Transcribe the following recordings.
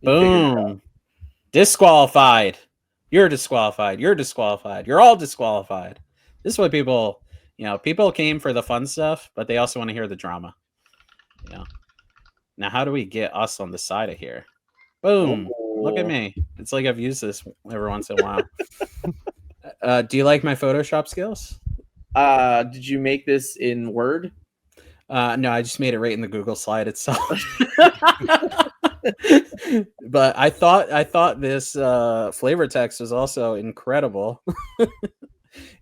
You figured it out. Boom. Disqualified. You're disqualified. You're disqualified. You're all disqualified. This is what people, people came for the fun stuff, but they also want to hear the drama. You know. Now, how do we get us on the side of here? Boom. Look at Oh, me. It's like I've used this every once in a while. Do you like my Photoshop skills? did you make this in Word? No, I just made it right in the Google slide itself. But I thought this flavor text was also incredible.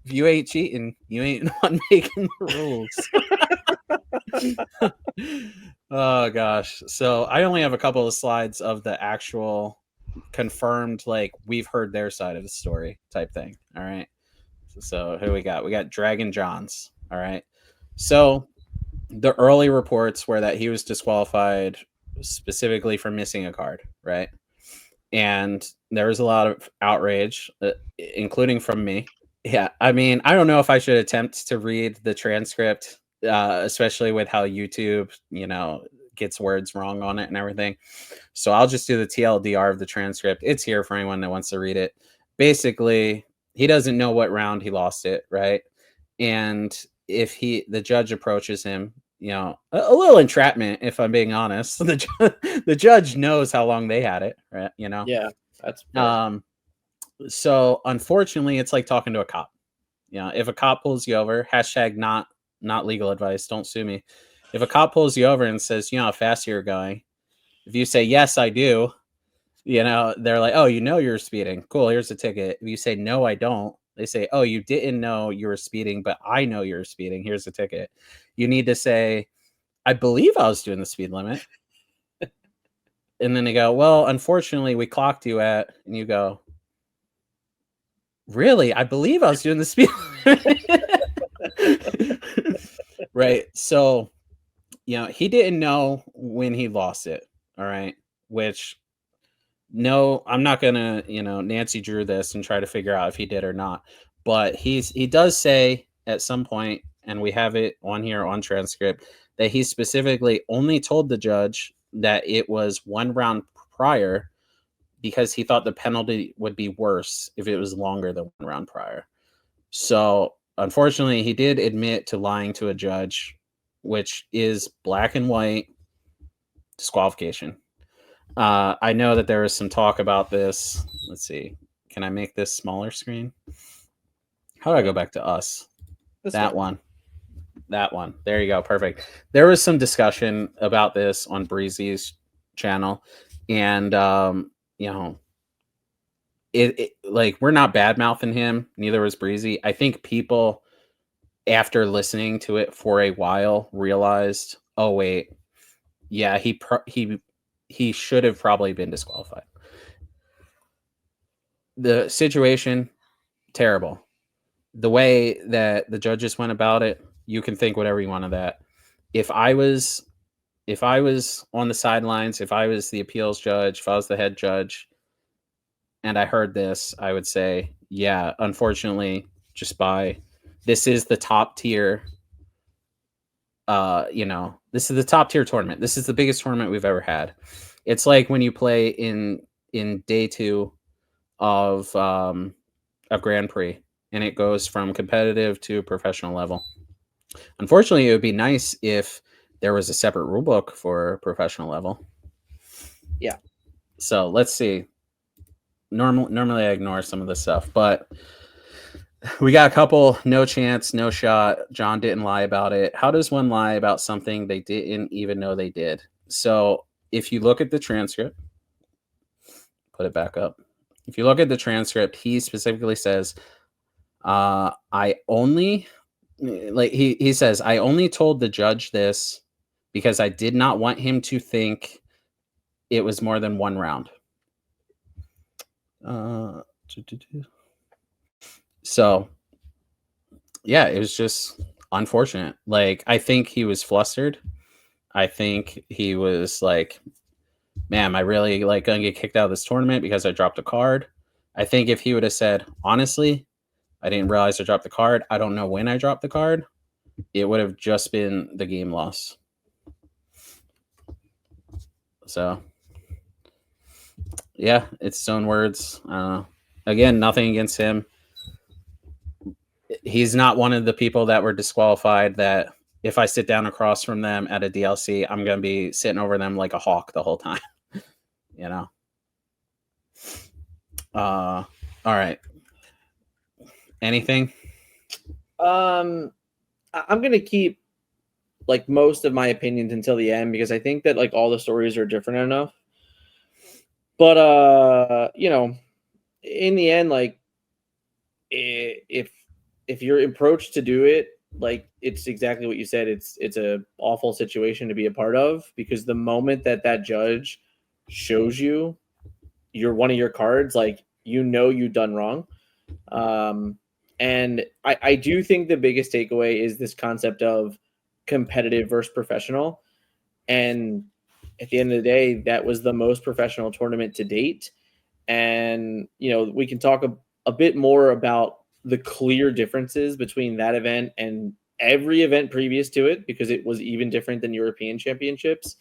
If you ain't cheating, you ain't not making the rules. Oh gosh. So I only have a couple of slides of the actual confirmed, like, we've heard their side of the story type thing. All right. So who we got? We got Dragon Johns. All right. So the early reports were that he was disqualified specifically for missing a card, right? And there was a lot of outrage, including from me. Yeah, I mean, I don't know if I should attempt to read the transcript, especially with how YouTube, gets words wrong on it and everything. So I'll just do the TLDR of the transcript. It's here for anyone that wants to read it. Basically, he doesn't know what round he lost it, right? And if the judge approaches him, a little entrapment, if I'm being honest. The judge knows how long they had it, right? Yeah, that's fair. Um, so unfortunately, it's like talking to a cop. If a cop pulls you over, hashtag not legal advice, don't sue me. If a cop pulls you over and says, how fast you're going, if you say yes, I do, they're like, oh, you're speeding. Cool, here's the ticket. If you say no, I don't, they say, oh, you didn't know you were speeding, but I know you're speeding. Here's the ticket. You need to say, I believe I was doing the speed limit. And then they go, well, unfortunately, we clocked you at, and you go, really? I believe I was doing the speed limit. Right. So, he didn't know when he lost it. All right. Which, no, I'm not going to, Nancy Drew this and try to figure out if he did or not. But he does say at some point, and we have it on here on transcript, that he specifically only told the judge that it was one round prior because he thought the penalty would be worse if it was longer than one round prior. So, unfortunately, he did admit to lying to a judge, which is black and white disqualification. I know that there was some talk about this. Let's see. Can I make this smaller screen? How do I go back to us? This That way. one. That one. There you go. Perfect. There was some discussion about this on Breezy's channel. And, it like, we're not bad mouthing him. Neither was Breezy. I think people, after listening to it for a while, realized, oh, wait, yeah, he should have probably been disqualified. The situation, terrible. The way that the judges went about it, you can think whatever you want of that. If I was on the sidelines, if I was the appeals judge, if I was the head judge, and I heard this, I would say, yeah, unfortunately, this is the top tier. This is the top tier tournament. This is the biggest tournament we've ever had. It's like when you play in day 2 of Grand Prix, and it goes from competitive to professional level. Unfortunately, it would be nice if there was a separate rule book for professional level. Yeah. So let's see. Normally I ignore some of this stuff, but we got a couple. No chance, no shot. John didn't lie about it. How does one lie about something they didn't even know they did? So if you look at the transcript, put it back up. If you look at the transcript, he specifically says, I only, like, he says, I only told the judge this because I did not want him to think it was more than one round. So yeah, it was just unfortunate. Like, I think he was flustered. I think he was like, man, am I really, like, gonna get kicked out of this tournament because I dropped a card? I think if he would have said, honestly, I didn't realize I dropped the card, I don't know when I dropped the card, it would have just been the game loss. So Yeah, it's his own words. Again, nothing against him. He's not one of the people that were disqualified that if I sit down across from them at a DLC, I'm going to be sitting over them like a hawk the whole time. You know? All right. Anything? I'm gonna keep like most of my opinions until the end because I think that like all the stories are different enough. But you know, in the end, like if you're approached to do it, like it's exactly what you said. It's a awful situation to be a part of because the moment that that judge shows you you're one of your cards, like you know you've done wrong. And I do think the biggest takeaway is this concept of competitive versus professional. And at the end of the day, that was the most professional tournament to date. And, you know, we can talk a bit more about the clear differences between that event and every event previous to it because it was even different than European championships.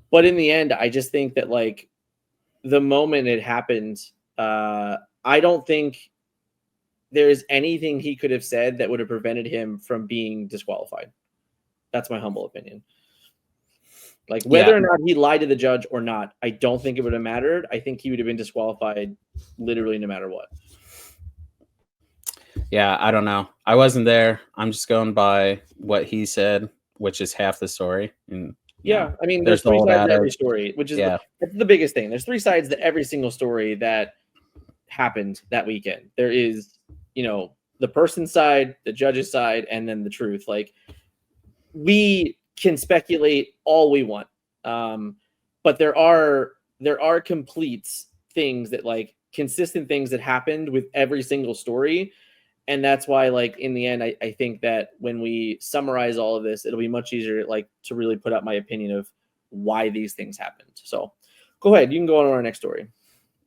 But in the end, I just think that, like, the moment it happened, I don't think there's anything he could have said that would have prevented him from being disqualified. That's my humble opinion. Like whether or not he lied to the judge or not, I don't think it would have mattered. I think he would have been disqualified literally no matter what. Yeah, I don't know. I wasn't there. I'm just going by what he said, which is half the story. And yeah, I mean, there's three sides to every story, which is that's the biggest thing. There's three sides to every single story that happened that weekend. There is, you know, the person's side, the judge's side, and then the truth. Like we can speculate all we want, but there are complete things that like consistent things that happened with every single story. And that's why, like, in the end, I think that when we summarize all of this, it'll be much easier, like, to really put out my opinion of why these things happened. So go ahead. You can go on to our next story.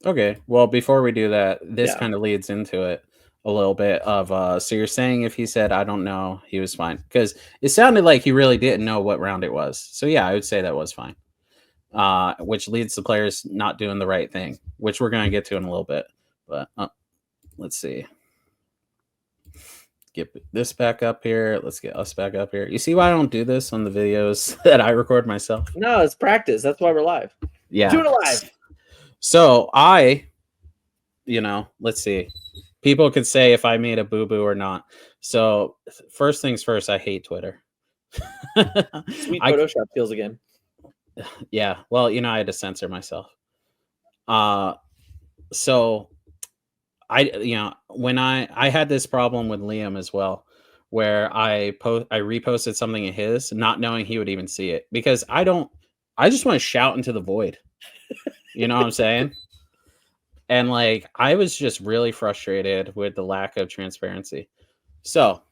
Okay. Well, before we do that, this kind of leads into it a little bit of, so you're saying if he said, I don't know, he was fine. Because it sounded like he really didn't know what round it was. So, yeah, I would say that was fine. Which leads to players not doing the right thing, which we're going to get to in a little bit. But let's see. Get this back up here. Let's get us back up here. You see why I don't do this on the videos that I record myself? No, it's practice. That's why we're live. Yeah. Doing it live. So let's see. People could say if I made a boo-boo or not. So first things first, I hate Twitter. Sweet Photoshop skills again. Yeah. Well, I had to censor myself. So when I had this problem with Liam as well, where I reposted something of his, not knowing he would even see it because I just want to shout into the void. You know what I'm saying? And like, I was just really frustrated with the lack of transparency. So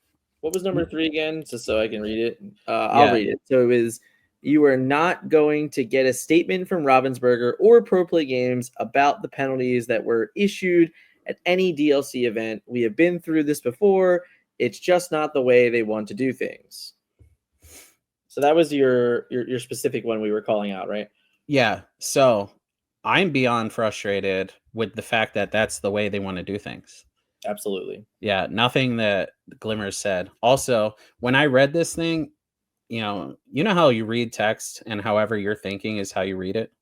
what was number 3 again? Just so I can read it. I'll read it. So it was, you are not going to get a statement from Ravensburger or Pro Play Games about the penalties that were issued at any DLC event. We have been through this before. It's just not the way they want to do things. So that was your specific one we were calling out, right? Yeah. So I'm beyond frustrated with the fact that that's the way they want to do things. Absolutely. Yeah. Nothing that Glimmer said. Also, when I read this thing, you know how you read text and however you're thinking is how you read it.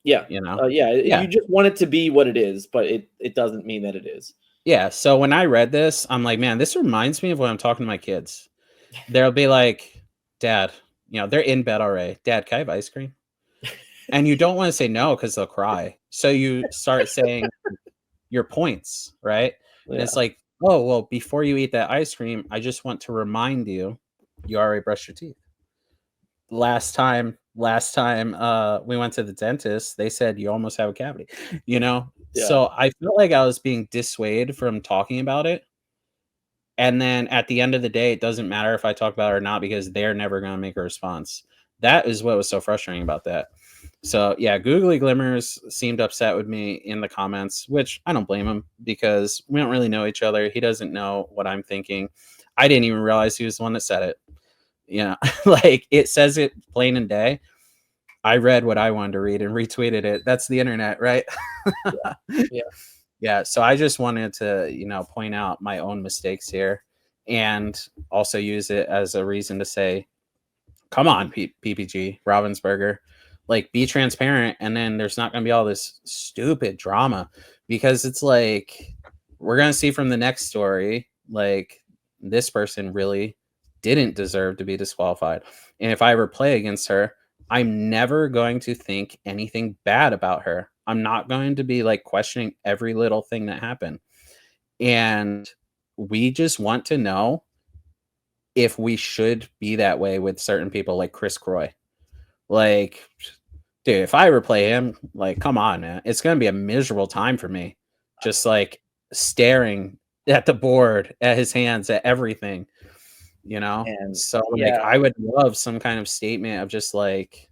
Yeah. You just want it to be what it is, but it doesn't mean that it is. Yeah. So when I read this, I'm like, man, this reminds me of when I'm talking to my kids. They'll be like, Dad, they're in bed already. Dad, can I have ice cream? And you don't want to say no because they'll cry. So you start saying your points, right? Yeah. And it's like, oh, well, before you eat that ice cream, I just want to remind you, you already brushed your teeth. Last time we went to the dentist, they said you almost have a cavity, Yeah. So I felt like I was being dissuaded from talking about it. And then at the end of the day, it doesn't matter if I talk about it or not because they're never going to make a response. That is what was so frustrating about that. So yeah, Googly Glimmers seemed upset with me in the comments, which I don't blame him because we don't really know each other. He doesn't know what I'm thinking. I didn't even realize he was the one that said it. Like it says it plain and day. I read what I wanted to read and retweeted it. That's the internet, right? Yeah. Yeah. So I just wanted to, point out my own mistakes here and also use it as a reason to say, come on, PPG, Ravensburger, like be transparent. And then there's not going to be all this stupid drama, because it's like, we're going to see from the next story, like this person really didn't deserve to be disqualified. And if I ever play against her, I'm never going to think anything bad about her. I'm not going to be like questioning every little thing that happened. And we just want to know if we should be that way with certain people like Chris Croy. Like, dude, if I ever play him, like, come on, man. It's going to be a miserable time for me. Just like staring at the board, at his hands, at everything, And So, like, yeah, I would love some kind of statement of just like,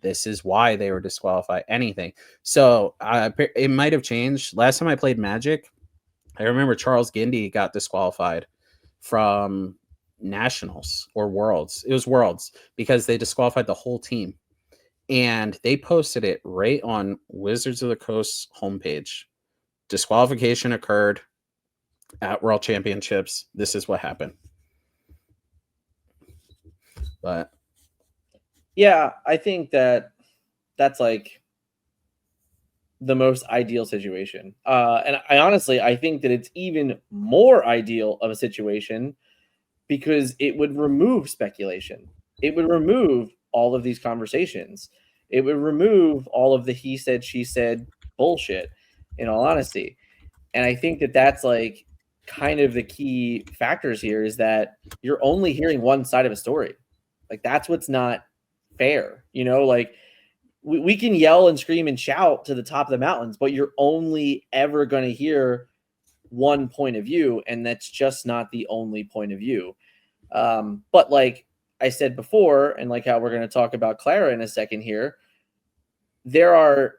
this is why they were disqualified, anything. So, it might have changed. Last time I played Magic, I remember Charles Gindy got disqualified from Nationals or Worlds. It was Worlds because they disqualified the whole team. And they posted it right on Wizards of the Coast homepage. Disqualification occurred at World Championships. This is what happened. But yeah, I think that's like the most ideal situation. And I think that it's even more ideal of a situation because it would remove speculation. It would remove all of these conversations. It would remove all of the he said, she said bullshit, in all honesty. And I think that that's like kind of the key factors here is that you're only hearing one side of a story. Like that's what's not fair. Like we can yell and scream and shout to the top of the mountains, but you're only ever going to hear one point of view, and that's just not the only point of view. But like I said before, and like how we're going to talk about Clara in a second here, there are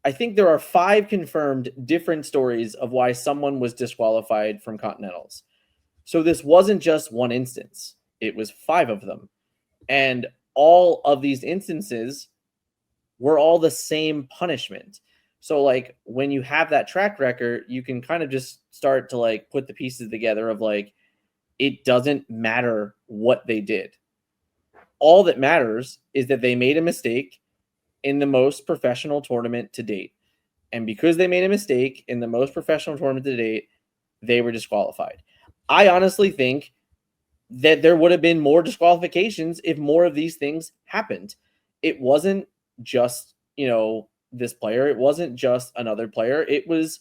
there are 5 confirmed different stories of why someone was disqualified from Continentals. So this wasn't just one instance. It was 5 of them. And all of these instances were all the same punishment. So like when you have that track record, you can kind of just start to like put the pieces together of like, it doesn't matter what they did. All that matters is that they made a mistake in the most professional tournament to date. And because they made a mistake in the most professional tournament to date, they were disqualified. I honestly think that there would have been more disqualifications if more of these things happened. It wasn't just, this player. It wasn't just another player. It was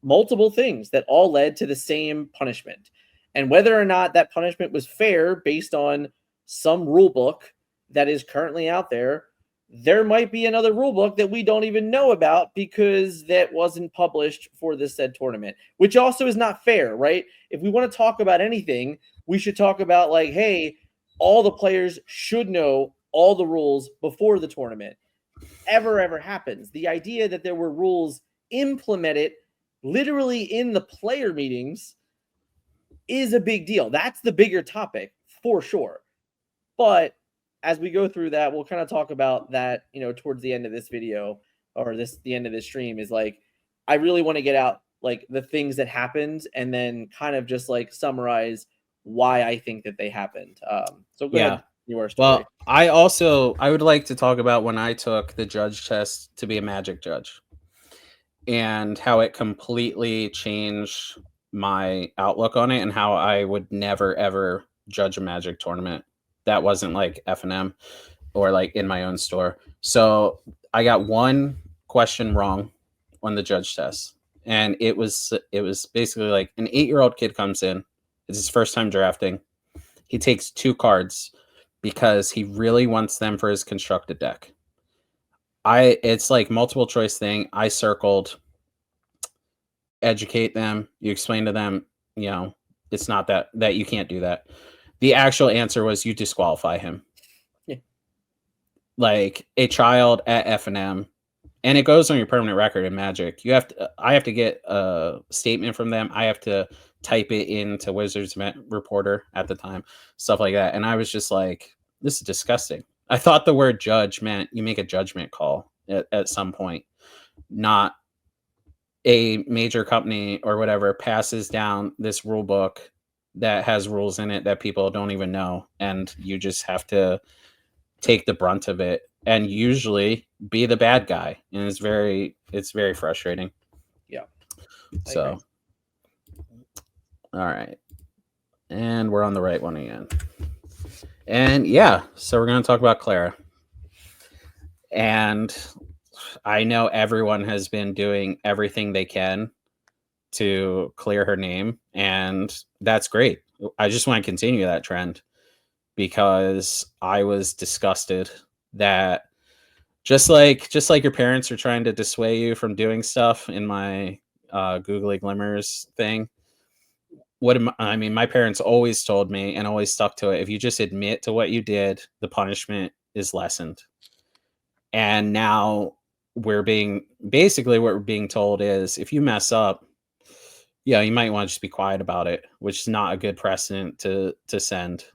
multiple things that all led to the same punishment. And whether or not that punishment was fair based on some rule book that is currently out there, there might be another rule book that we don't even know about because that wasn't published for this said tournament, which also is not fair, right? If we want to talk about anything, we should talk about like, hey, all the players should know all the rules before the tournament ever happens. The idea that there were rules implemented literally in the player meetings is a big deal. That's the bigger topic for sure. But as we go through that, we'll kind of talk about that, towards the end of this video or the end of this stream is like, I really want to get out like the things that happened and then kind of just like summarize why I think that they happened. So go ahead. Your story. Well, I would like to talk about when I took the judge test to be a Magic judge and how it completely changed my outlook on it and how I would never, ever judge a Magic tournament that wasn't like F&M or like in my own store. So I got one question wrong on the judge test. And it was basically like an 8-year-old kid comes in. It's his first time drafting. He takes 2 cards because he really wants them for his constructed deck. It's like multiple choice thing. I circled, educate them. You explain to them, it's not that you can't do that. The actual answer was you disqualify him. Yeah. Like a child at F&M, and it goes on your permanent record in Magic. I have to get a statement from them. I have to type it into Wizards Reporter at the time, stuff like that. And I was just like, this is disgusting. I thought the word judge meant you make a judgment call at some point, not a major company or whatever passes down this rule book that has rules in it that people don't even know, and you just have to take the brunt of it and usually be the bad guy, and it's very frustrating. Yeah. So all right, and we're on the right one again. And yeah, so we're going to talk about Clara. And I know everyone has been doing everything they can to clear her name, and that's great. I just want to continue that trend because I was disgusted that just like your parents are trying to dissuade you from doing stuff in my googly glimmers thing. My parents always told me and always stuck to it. If you just admit to what you did, the punishment is lessened. And now what we're being told is if you mess up, yeah, you might want to just be quiet about it, which is not a good precedent to send.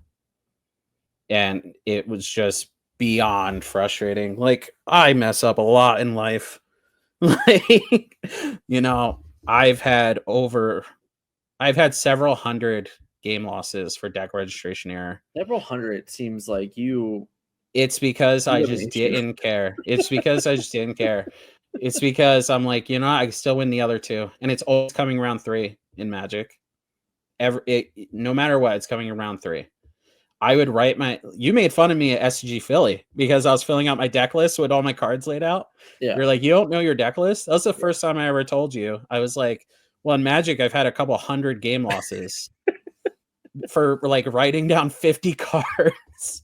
And it was just beyond frustrating. Like, I mess up a lot in life. Like, I've had several hundred game losses for deck registration error. Several hundred seems like you. It's because I just didn't care. It's because I just didn't care. It's because I'm like, I can still win the other two. And it's always coming round 3 in Magic. No matter what, it's coming in round 3. I would write you made fun of me at SCG Philly because I was filling out my deck list with all my cards laid out. Yeah. You're like, you don't know your deck list? That was the first time I ever told you. I was like, well, in Magic, I've had a couple hundred game losses for like writing down 50 cards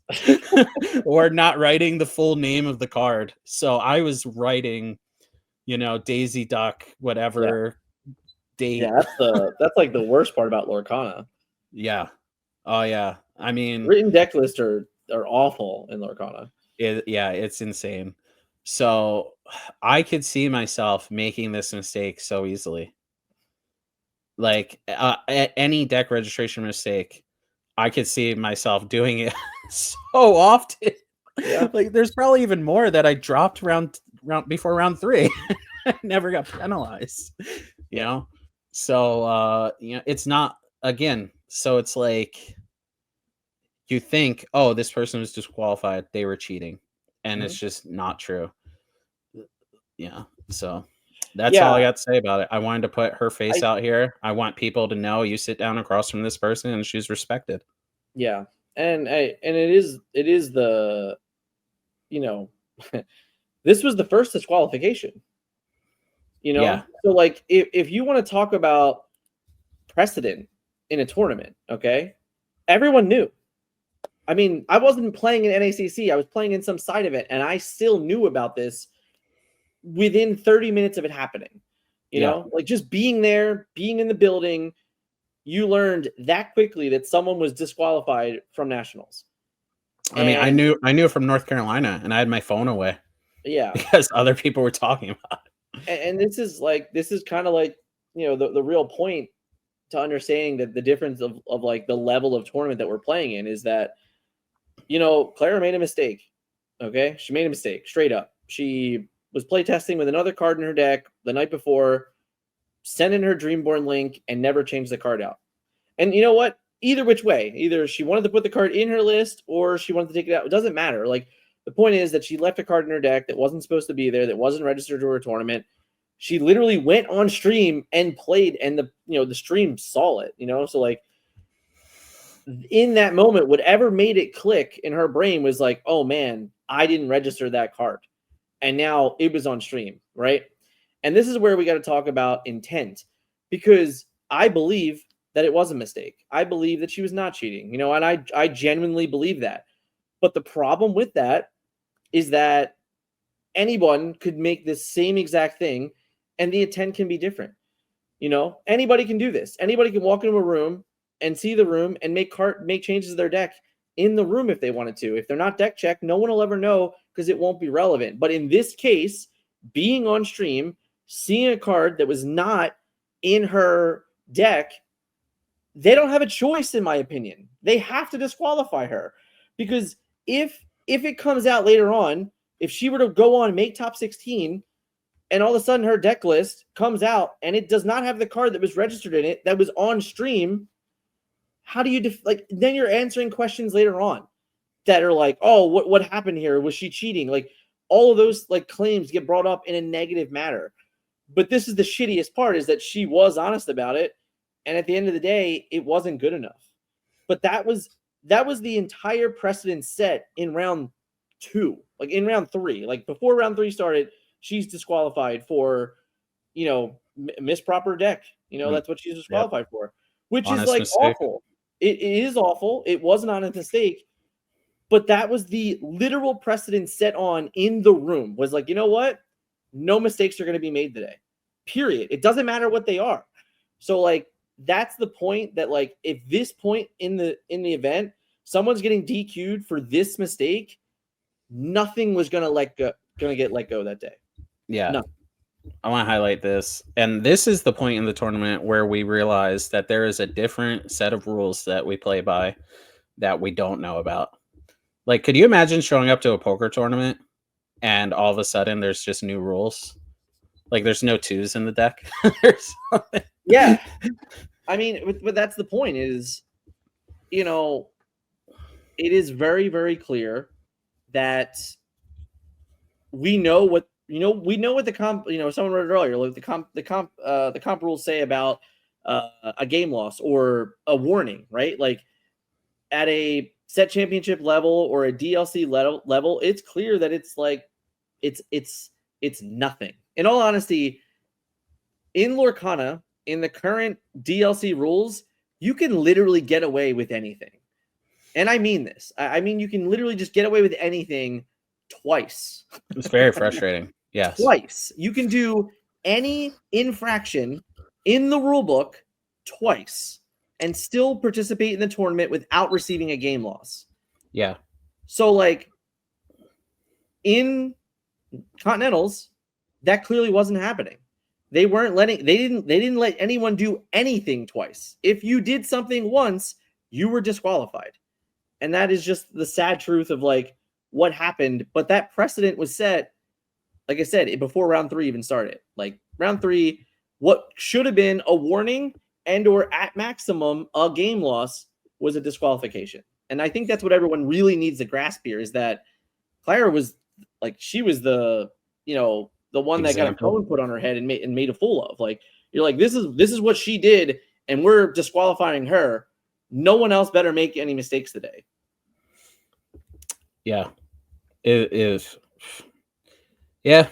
or not writing the full name of the card. So I was writing, Daisy Duck, whatever date. Yeah, that's like the worst part about Lorcana. Yeah. Oh yeah. I mean, written deck lists are awful in Lorcana. It's insane. So I could see myself making this mistake so easily. Like any deck registration mistake, I could see myself doing it so often. Yeah. Like there's probably even more that I dropped round before round 3. Never got penalized. So it's not, again, so it's like you think, oh, this person was disqualified, they were cheating, and it's just not true. Yeah. So that's all I got to say about it. I wanted to put her face out here. I want people to know you sit down across from this person and she's respected. Yeah. And it is the, this was the first disqualification, Yeah. So like if you want to talk about precedent in a tournament, okay, everyone knew. I mean, I wasn't playing in NACC. I was playing in some side event, and I still knew about this within 30 minutes of it happening. You know, like just being there, being in the building, you learned that quickly that someone was disqualified from nationals. I mean, I knew from North Carolina, and I had my phone away. Yeah, because other people were talking about it. And this is kind of like, the real point to understanding that the difference of like the level of tournament that we're playing in is that, Clara made a mistake. Okay. She made a mistake straight up. She was playtesting with another card in her deck the night before, sent in her Dreamborn link, and never changed the card out. And you know what? Either which way, either she wanted to put the card in her list or she wanted to take it out. It doesn't matter. Like, the point is that she left a card in her deck that wasn't supposed to be there, that wasn't registered to her tournament. She literally went on stream and played, and the stream saw it, So like in that moment, whatever made it click in her brain was like, oh man, I didn't register that card. And now it was on stream, right? And this is where we got to talk about intent, because I believe that it was a mistake. I believe that she was not cheating, and I genuinely believe that. But the problem with that is that anyone could make this same exact thing and the intent can be different. Anybody can do this. Anybody can walk into a room and see the room and make changes to their deck in the room if they wanted to. If they're not deck checked, no one will ever know because it won't be relevant. But in this case, being on stream, seeing a card that was not in her deck, they don't have a choice, in my opinion. They have to disqualify her because if it comes out later on, if she were to go on and make top 16, and all of a sudden her deck list comes out and it does not have the card that was registered in it that was on stream, how do you then you're answering questions later on that are like, oh, what happened here? Was she cheating? Like all of those like claims get brought up in a negative manner. But this is the shittiest part, is that she was honest about it, and at the end of the day, it wasn't good enough. But that was the entire precedent set in round 2. Like in round 3, like before round 3 started, she's disqualified for, misproper deck. That's what she's disqualified for, which Honest is like mistake. awful. It is awful. It was an honest mistake. But that was the literal precedent set on in the room, was like, you know what? No mistakes are going to be made today. Period. It doesn't matter what they are. So like, that's the point, that like, if this point in the event, someone's getting DQ'd for this mistake, nothing was going to get let go that day. Yeah. No. I want to highlight this. And this is the point in the tournament where we realize that there is a different set of rules that we play by that we don't know about. Like, could you imagine showing up to a poker tournament and all of a sudden there's just new rules? Like, there's no 2s in the deck. Yeah. I mean, but that's the point, is, it is very, very clear that we know what the comp, someone wrote it earlier, like the comp rules say about a game loss or a warning, right? Like at a set championship level or a DLC level, it's clear that it's like, it's nothing. In all honesty, in Lorcana, in the current DLC rules, you can literally get away with anything. And I mean this. I mean, you can literally just get away with anything twice. It's very frustrating. Yes. Twice. You can do any infraction in the rule book twice and still participate in the tournament without receiving a game loss. Yeah. So like in Continentals, that clearly wasn't happening. They didn't let anyone do anything twice. If you did something once, you were disqualified. And that is just the sad truth of like what happened. But that precedent was set, like I said, before round 3 even started. Like round 3, what should have been a warning and or at maximum a game loss was a disqualification. And I think that's what everyone really needs to grasp here, is that Clara was like, she was the one that got a cone put on her head and made a fool of. Like, you're like, this is what she did, and we're disqualifying her. No one else better make any mistakes today. Yeah, it is. Yeah,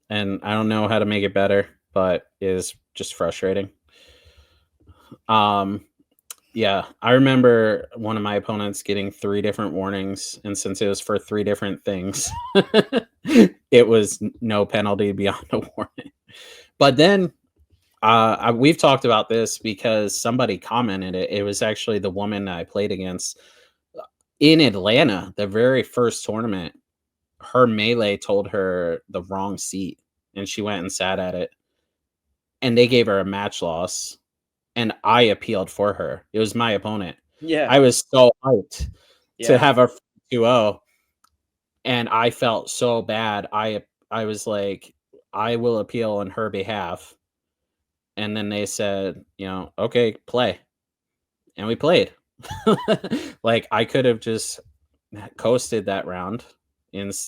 and I don't know how to make it better, but it is just frustrating. Yeah, I remember one of my opponents getting 3 different warnings, and since it was for 3 different things, it was no penalty beyond a warning. But then we've talked about this because somebody commented it. It was actually the woman that I played against in Atlanta, the very first tournament. Her melee told her the wrong seat, and she went and sat at it, and they gave her a match loss. And I appealed for her. It was my opponent. Yeah. I was so hyped to have a 2-0. And I felt so bad. I was like, I will appeal on her behalf. And then they said, okay, play. And we played. Like, I could have just coasted that round,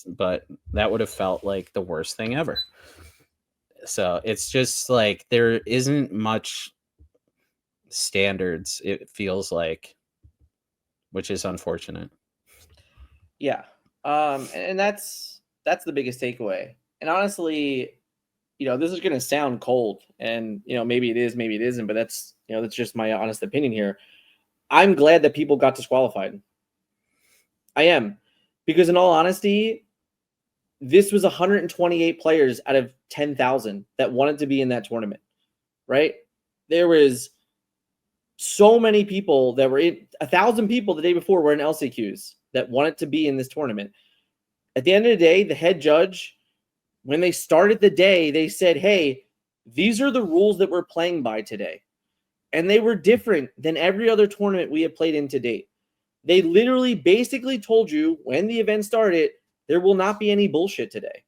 but that would have felt like the worst thing ever. So it's just like, there isn't much standards, it feels like, which is unfortunate. Yeah. And that's the biggest takeaway. And honestly, this is going to sound cold, and maybe it is, maybe it isn't, but that's just my honest opinion here. I'm glad that people got disqualified. I am, because in all honesty, this was 128 players out of 10,000 that wanted to be in that tournament, right? There was so many people that were in 1,000 people the day before were in LCQs that wanted to be in this tournament. At the end of the day, the head judge, when they started the day, they said, hey, these are the rules that we're playing by today. And they were different than every other tournament we have played in to date. They literally basically told you when the event started, there will not be any bullshit today.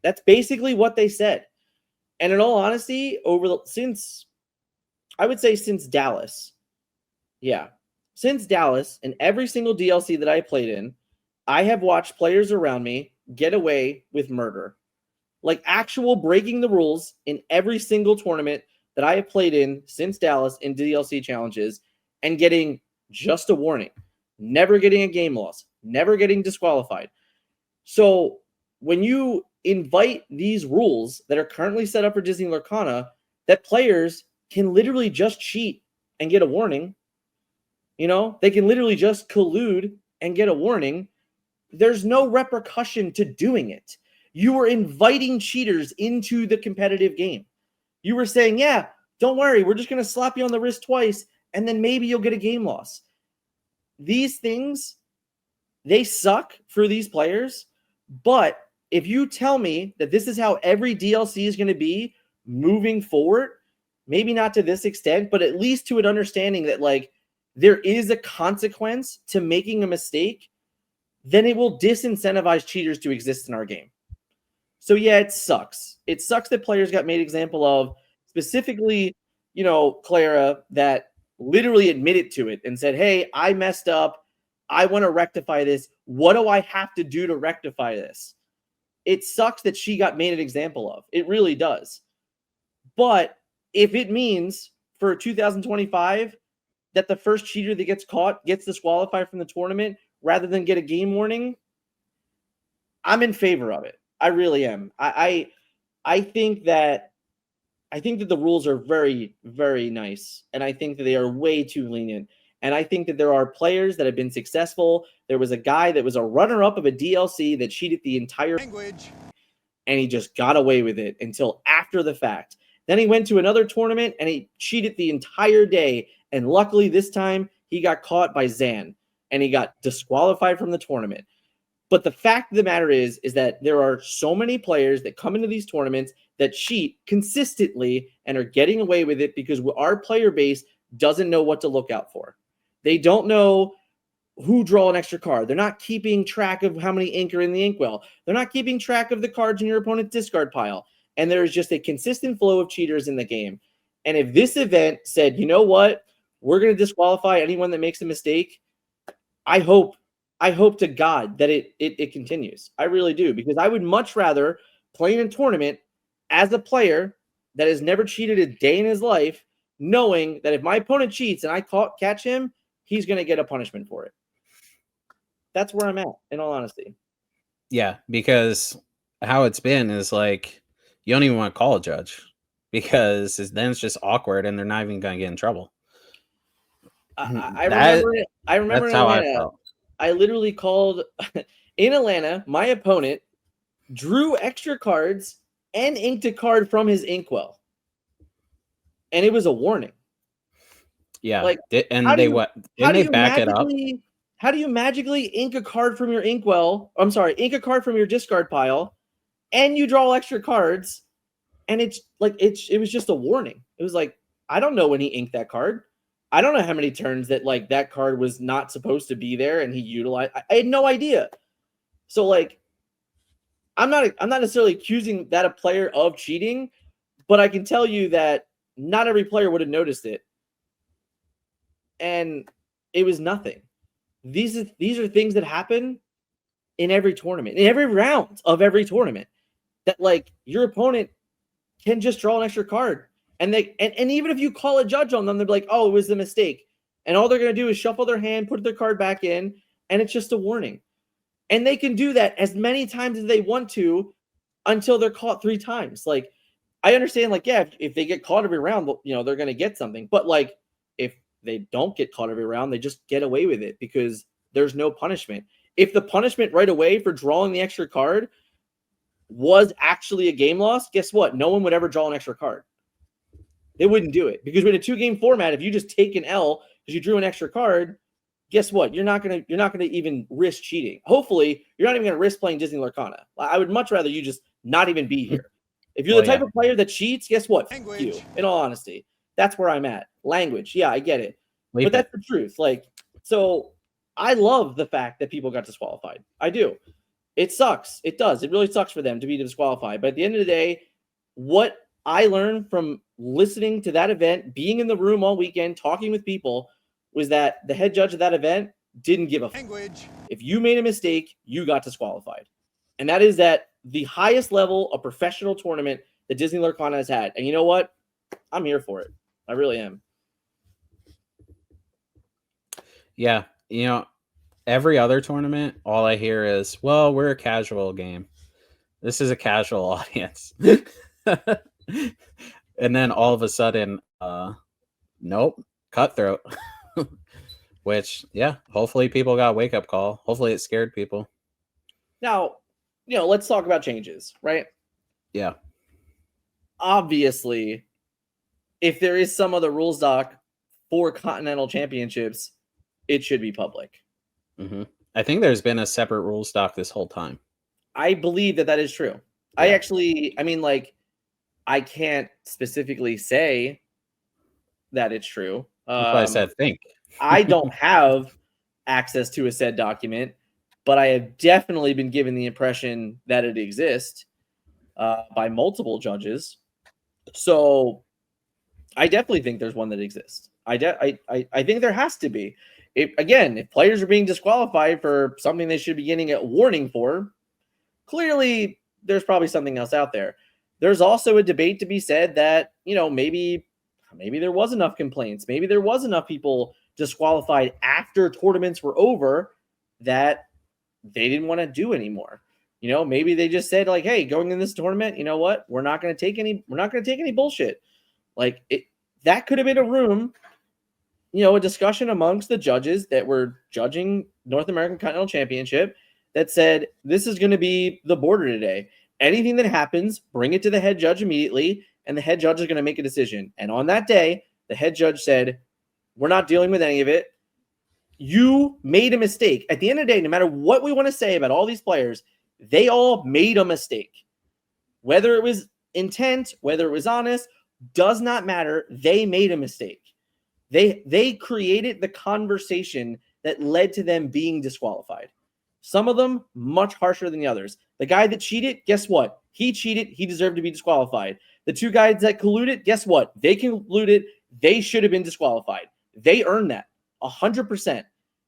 That's basically what they said. And in all honesty, since Dallas, since Dallas, and every single DLC that I played in, I have watched players around me get away with murder. Like actual breaking the rules in every single tournament that I have played in since Dallas in DLC challenges and getting just a warning, never getting a game loss, never getting disqualified. So when you invite these rules that are currently set up for Disney Lorcana, that players can literally just cheat and get a warning, they can literally just collude and get a warning. There's no repercussion to doing it. You were inviting cheaters into the competitive game. You were saying, yeah, don't worry, we're just going to slap you on the wrist twice, and then maybe you'll get a game loss. These things, they suck for these players, but if you tell me that this is how every DLC is going to be moving forward, maybe not to this extent, but at least to an understanding that, like, there is a consequence to making a mistake, then it will disincentivize cheaters to exist in our game. So yeah, it sucks. It sucks that players got made example of, specifically, Clara, that literally admitted to it and said, hey, I messed up. I want to rectify this. What do I have to do to rectify this? It sucks that she got made an example of. It really does. But if it means for 2025 that the first cheater that gets caught gets disqualified from the tournament rather than get a game warning, I'm in favor of it. I really am. I think that the rules are very, very nice, and I think that they are way too lenient. And I think that there are players that have been successful. There was a guy that was a runner-up of a DLC that cheated the entire language, and he just got away with it until after the fact. Then he went to another tournament and he cheated the entire day. And luckily this time he got caught by Zan and he got disqualified from the tournament. But the fact of the matter is that there are so many players that come into these tournaments that cheat consistently and are getting away with it because our player base doesn't know what to look out for. They don't know who draw an extra card. They're not keeping track of how many ink are in the inkwell. They're not keeping track of the cards in your opponent's discard pile. And there's just a consistent flow of cheaters in the game. And if this event said, you know what, we're going to disqualify anyone that makes a mistake, I hope to God that it continues. I really do, because I would much rather play in a tournament as a player that has never cheated a day in his life, knowing that if my opponent cheats and I catch him, he's going to get a punishment for it. That's where I'm at, in all honesty. Yeah, because how it's been is like, you don't even want to call a judge because then it's just awkward and they're not even going to get in trouble. I remember that's in how Atlanta, I felt. I literally called in Atlanta, my opponent drew extra cards and inked a card from his inkwell. And it was a warning. Yeah. Like, and they back it up? How do you magically ink a card from your inkwell? I'm sorry, ink a card from your discard pile, and you draw extra cards, and it was just a warning. It was like, I don't know when he inked that card. I don't know how many turns that that card was not supposed to be there and he utilized. I had no idea. So I'm not necessarily accusing that a player of cheating, but I can tell you that not every player would have noticed it. And it was nothing. These are things that happen in every tournament, in every round of every tournament, that your opponent can just draw an extra card. And even if you call a judge on them, they're like, oh, it was a mistake. And all they're going to do is shuffle their hand, put their card back in, and it's just a warning. And they can do that as many times as they want to until they're caught 3 times. I understand, if they get caught every round, they're going to get something. But if they don't get caught every round, they just get away with it because there's no punishment. If the punishment right away for drawing the extra card was actually a game loss, guess what? No one would ever draw an extra card. They wouldn't do it because in a 2-game format, if you just take an L because you drew an extra card, guess what? You're not gonna even risk cheating. Hopefully, you're not even gonna risk playing Disney Lorcana. I would much rather you just not even be here. If you're the type of player that cheats, guess what? Language. You. In all honesty, that's where I'm at. Language, yeah, I get it, but that's the truth. So I love the fact that people got disqualified. I do. It sucks. It does. It really sucks for them to be disqualified. But at the end of the day, what I learned from listening to that event, being in the room all weekend, talking with people, was that the head judge of that event didn't give a language. If you made a mistake, you got disqualified. And that is at the highest level of professional tournament that Disney Lorcana has had. And you know what? I'm here for it. I really am. Yeah. You know, every other tournament, all I hear is, well, we're a casual game. This is a casual audience. And then all of a sudden, nope, cutthroat. Which, yeah, hopefully people got a wake-up call. Hopefully it scared people. Now, let's talk about changes, right? Yeah. Obviously, if there is some other rules doc for Continental Championships, it should be public. Mm-hmm. I think there's been a separate rules doc this whole time. I believe that is true. Yeah. I can't specifically say that it's true. That's why I said think. I don't have access to a said document, but I have definitely been given the impression that it exists by multiple judges. So I definitely think there's one that exists. I think there has to be. If players are being disqualified for something they should be getting a warning for, clearly there's probably something else out there. There's also a debate to be said that, maybe there was enough complaints. Maybe there was enough people disqualified after tournaments were over that they didn't want to do anymore. Maybe they just said like, hey, going in this tournament, you know what? We're not going to take any bullshit. Like that could have been a room, a discussion amongst the judges that were judging North American Continental Championship that said, this is going to be the border today. Anything that happens, bring it to the head judge immediately, and the head judge is going to make a decision. And on that day, the head judge said, we're not dealing with any of it. You made a mistake. At the end of the day, no matter what we want to say about all these players, they all made a mistake. Whether it was intent, whether it was honest, does not matter. They made a mistake. They created the conversation that led to them being disqualified. Some of them much harsher than the others. The guy that cheated, guess what? He cheated. He deserved to be disqualified. The two guys that colluded, guess what? They colluded. They should have been disqualified. They earned that 100%.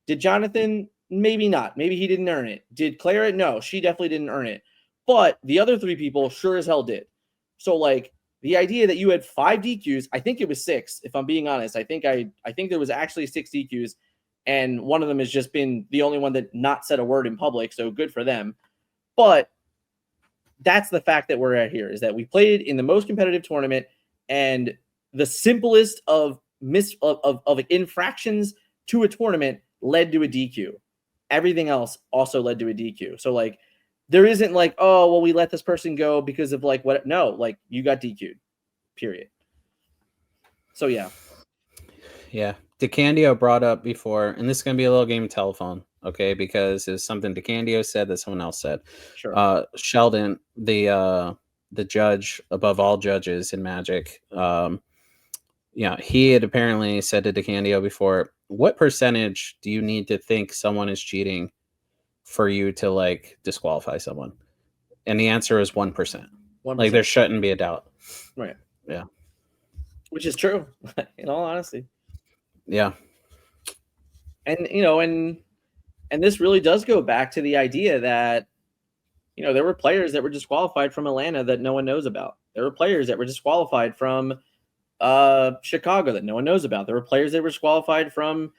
Did Jonathan? Maybe not. Maybe he didn't earn it. Did Clara? No, she definitely didn't earn it. But the other three people sure as hell did. So like the idea that you had 5 DQs, I think it was 6, if I'm being honest. I think there was actually 6 DQs. And one of them has just been the only one that not said a word in public, so good for them. But that's the fact that we're at here, is that we played in the most competitive tournament, and the simplest of infractions to a tournament led to a DQ. Everything else also led to a DQ. So like there isn't like, oh, well, we let this person go because of like what? No, like you got DQ'd, period. So yeah. Yeah. DeCandio brought up before, and this is going to be a little game of telephone, okay? Because it's something DeCandio said that someone else said. Sure. Sheldon, the judge above all judges in Magic, he had apparently said to DeCandio before, what percentage do you need to think someone is cheating for you to like disqualify someone? And the answer is 1%. 1%. Like there shouldn't be a doubt. Right. Yeah. Which is true, in all honesty. Yeah. And, and this really does go back to the idea that, there were players that were disqualified from Atlanta that no one knows about. There were players that were disqualified from Chicago that no one knows about. There were players that were disqualified from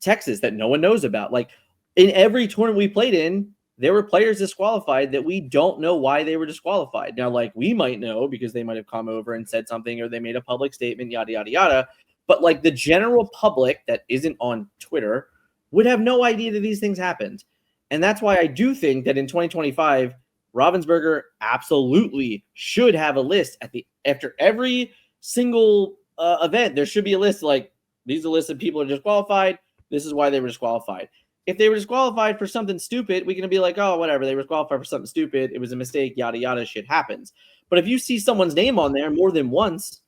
Texas that no one knows about. Like in every tournament we played in, there were players disqualified that we don't know why they were disqualified. Now, like we might know because they might have come over and said something or they made a public statement, yada, yada, yada. But like the general public that isn't on Twitter would have no idea that these things happened. And that's why I do think that in 2025, Ravensburger absolutely should have a list after every single event. There should be a list like these are the list of people who are disqualified. This is why they were disqualified. If they were disqualified for something stupid, we can be like, oh, whatever. They were disqualified for something stupid. It was a mistake, yada, yada, shit happens. But if you see someone's name on there more than once,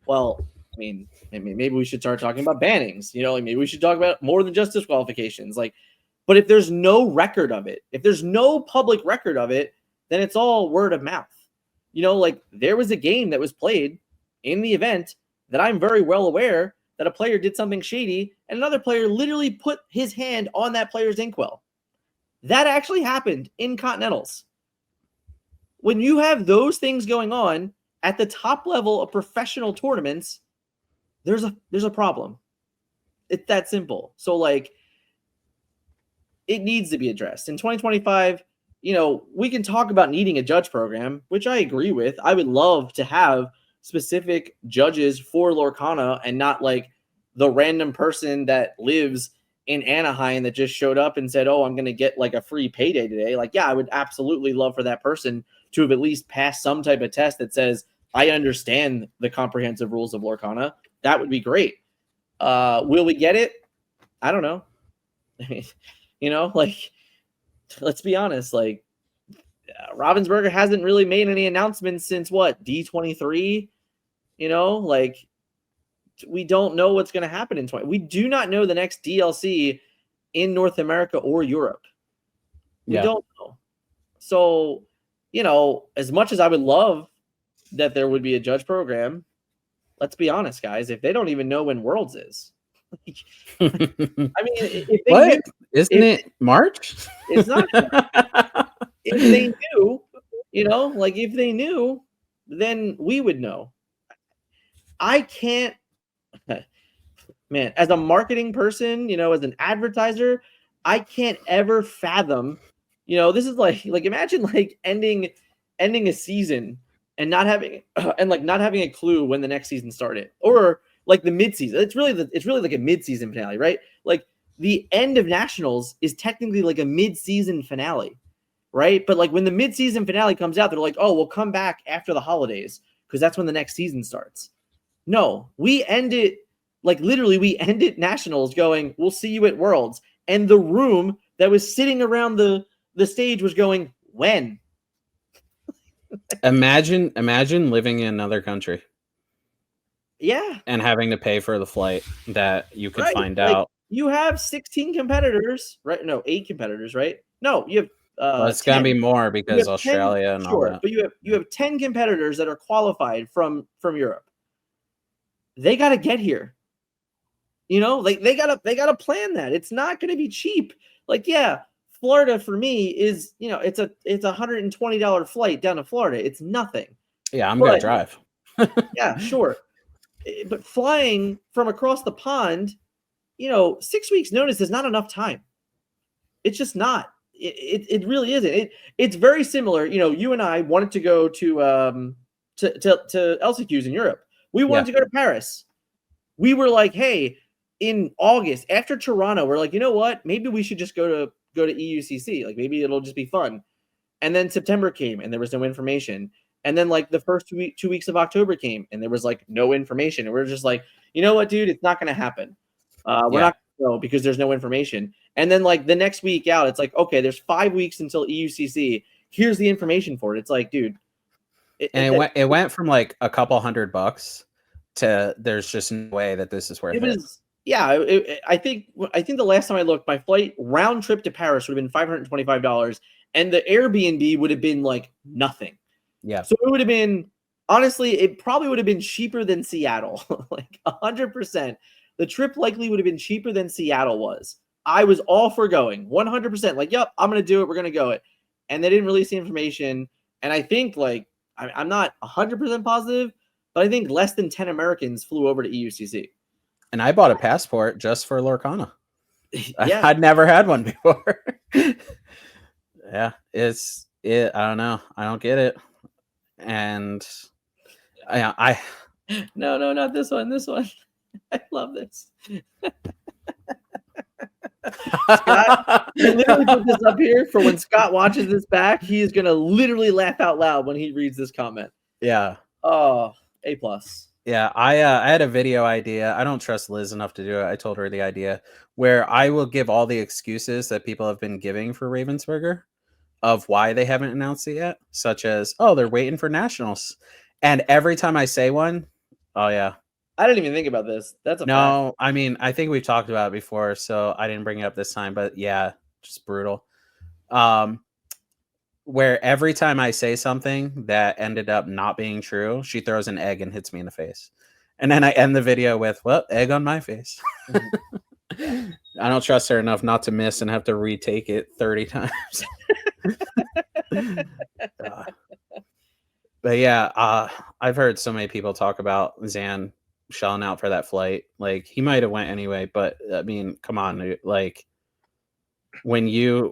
well, I mean, maybe we should start talking about bannings. Like maybe we should talk about more than just disqualifications. Like But if there's no record of it, if there's no public record of it, then it's all word of mouth. You know, like there was a game that was played in the event that I'm very well aware that a player did something shady and another player literally put his hand on that player's inkwell. That actually happened in Continentals. When you have those things going on at the top level of professional tournaments, there's a problem. It's that simple. So like it needs to be addressed. In 2025, you know, we can talk about needing a judge program, which I agree with. I would love to have specific judges for Lorcana and not like the random person that lives in Anaheim that just showed up and said, oh, I'm going to get like a free payday today. Like, yeah, I would absolutely love for that person to have at least passed some type of test that says, I understand the comprehensive rules of Lorcana. That would be great. Will we get it? I don't know. I mean, you know, like, let's be honest, like, Ravensburger hasn't really made any announcements since what, D23? You know, like, we don't know what's going to happen in 20. We do not know the next DLC in North America or Europe. We don't know. So, you know, as much as I would love that there would be a judge program, let's be honest, guys, if they don't even know when Worlds is. I mean, if they what? Isn't it March? It's not. If they knew, you know, like if they knew, then we would know. I can't, man, as a marketing person, you know, as an advertiser, I can't ever fathom, you know, this is like imagine like ending a season and not having a clue when the next season started, or like the mid-season. It's really like a mid-season finale, right? Like the end of Nationals is technically like a mid-season finale, right? But like when the mid-season finale comes out, they're like, oh, we'll come back after the holidays because that's when the next season starts. No, we ended Nationals going, we'll see you at Worlds. And the room that was sitting around the stage was going, when? Imagine living in another country. Yeah. And having to pay for the flight that you could find like, out. You have 16 competitors, right? No, 8 competitors, right? No, you have well, it's going to be more because Australia 10, and all that. But you have 10 competitors that are qualified from Europe. They got to get here. You know, like they got to plan that. It's not going to be cheap. Like, yeah, Florida for me is, you know, it's a $120 flight down to Florida. It's nothing. Yeah, I'm going to drive. Yeah, sure. But flying from across the pond, you know, 6 weeks notice is not enough time. It's just not. It really isn't. It's very similar. You know, you and I wanted to go to LCQs in Europe. We wanted to go to Paris. We were like, hey, in August after Toronto, we're like, you know what? Maybe we should just go to EUCC. Like maybe it'll just be fun. And then September came and there was no information. And then like the first 2 weeks of October came and there was like no information. And we're just like, you know what, dude, it's not going to happen. We're not going to go because there's no information. And then like the next week out, it's like, okay, there's 5 weeks until EUCC. Here's the information for it. It's like, dude. It went from like a couple $100 to there's just no way that this is worth it. Yeah, I think the last time I looked, my flight round trip to Paris would have been $525, and the Airbnb would have been like nothing. Yeah. So it would have been, honestly, it probably would have been cheaper than Seattle, like 100%. The trip likely would have been cheaper than Seattle was. I was all for going 100%. Like, yep, I'm going to do it. We're going to go it. And they didn't release the information. And I think like, I'm not 100% positive, but I think less than 10 Americans flew over to EUCC. And I bought a passport just for Lorcana. Yeah. I'd never had one before. Yeah, I don't know. I don't get it. And I No, not this one. This one. I love this. Scott, I literally put this up here for when Scott watches this back. He is gonna literally laugh out loud when he reads this comment. Yeah. Oh, A+. Yeah, I had a video idea. I don't trust Liz enough to do it. I told her the idea where I will give all the excuses that people have been giving for Ravensburger of why they haven't announced it yet, such as, oh, they're waiting for Nationals. And every time I say one, oh, yeah. I didn't even think about this. That's a no, fact. I mean, I think we've talked about it before, so I didn't bring it up this time. But yeah, just brutal. Where every time I say something that ended up not being true, she throws an egg and hits me in the face. And then I end the video with, well, egg on my face. I don't trust her enough not to miss and have to retake it 30 times. But yeah, I've heard so many people talk about Zan shelling out for that flight. Like, he might have went anyway, but I mean, come on, dude. Like, when you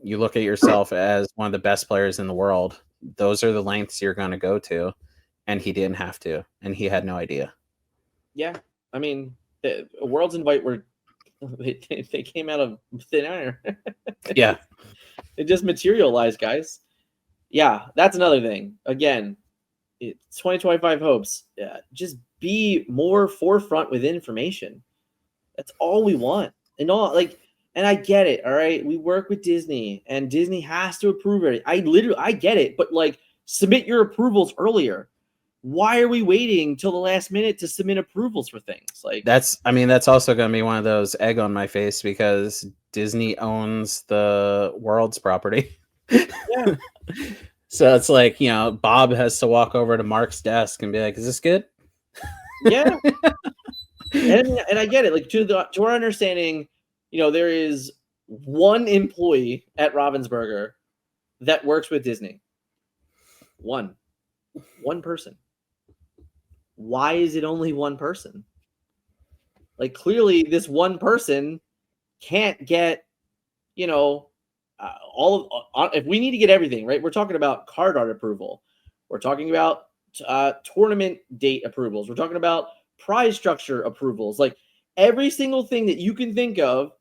look at yourself as one of the best players in the world, those are the lengths you're going to go to, and he didn't have to, and he had no idea. Yeah, I mean, the Worlds Invite they came out of thin air. Yeah, it just materialized, guys. Yeah, that's another thing. Again, it's 2025 hopes. Yeah, just be more forefront with information. That's all we want. And I get it. All right, we work with Disney, and Disney has to approve it. I get it, but like, submit your approvals earlier. Why are we waiting till the last minute to submit approvals for things? Like, that's also going to be one of those egg on my face, because Disney owns the World's property. Yeah. So it's like, Bob has to walk over to Mark's desk and be like, "Is this good?" Yeah. and I get it. Like, to our understanding, there is one employee at Ravensburger that works with Disney. One person. Why is it only one person? Like, clearly this one person can't get, if we need to get everything, right? We're talking about card art approval. We're talking about tournament date approvals. We're talking about prize structure approvals. Like, every single thing that you can think of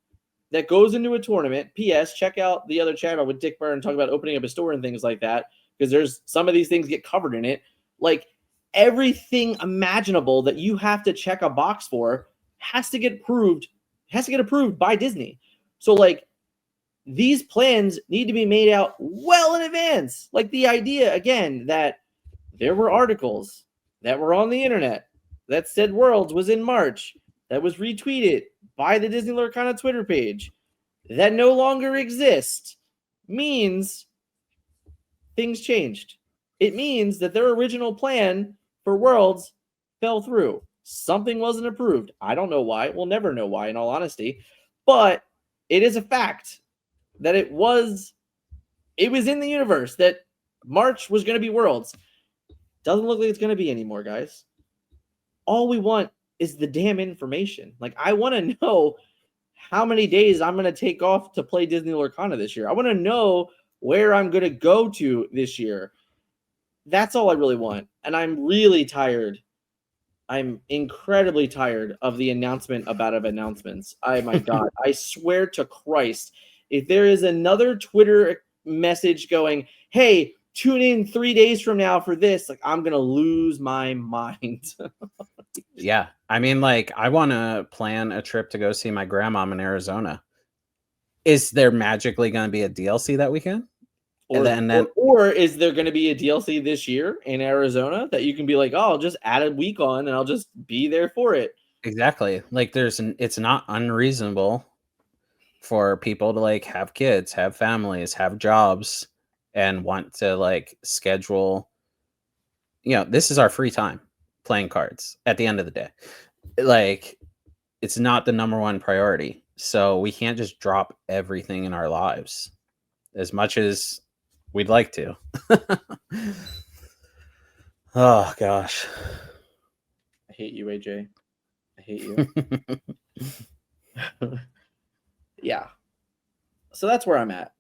that goes into a tournament. P.S. Check out the other channel with Dick Byrne talking about opening up a store and things like that, because there's some of these things get covered in it. Like, everything imaginable that you have to check a box for has to get approved by Disney. So, like, these plans need to be made out well in advance. Like, the idea, again, that there were articles that were on the internet that said Worlds was in March, that was retweeted by the Disney Lorcana Twitter page, that no longer exist, means things changed. It means that their original plan for Worlds fell through. Something wasn't approved. I don't know why. We'll never know why, in all honesty. But it is a fact that it was in the universe that March was going to be Worlds. Doesn't look like it's going to be anymore, guys. All we want is the damn information. Like, I want to know how many days I'm going to take off to play Disney Lorcana this year. I want to know where I'm going to go to this year. That's all I really want. And I'm really tired. I'm incredibly tired of the announcement about announcements. Oh my God. I swear to Christ, if there is another Twitter message going, hey, tune in 3 days from now for this, like, I'm going to lose my mind. Yeah. I mean, like, I want to plan a trip to go see my grandmom in Arizona. Is there magically going to be a DLC that weekend? Or is there going to be a DLC this year in Arizona that you can be like, oh, I'll just add a week on and I'll just be there for it? Exactly. Like, it's not unreasonable for people to, like, have kids, have families, have jobs, and want to, like, schedule. This is our free time playing cards at the end of the day. Like, it's not the number one priority. So we can't just drop everything in our lives as much as we'd like to. Oh, gosh. I hate you, AJ. I hate you. Yeah. So that's where I'm at.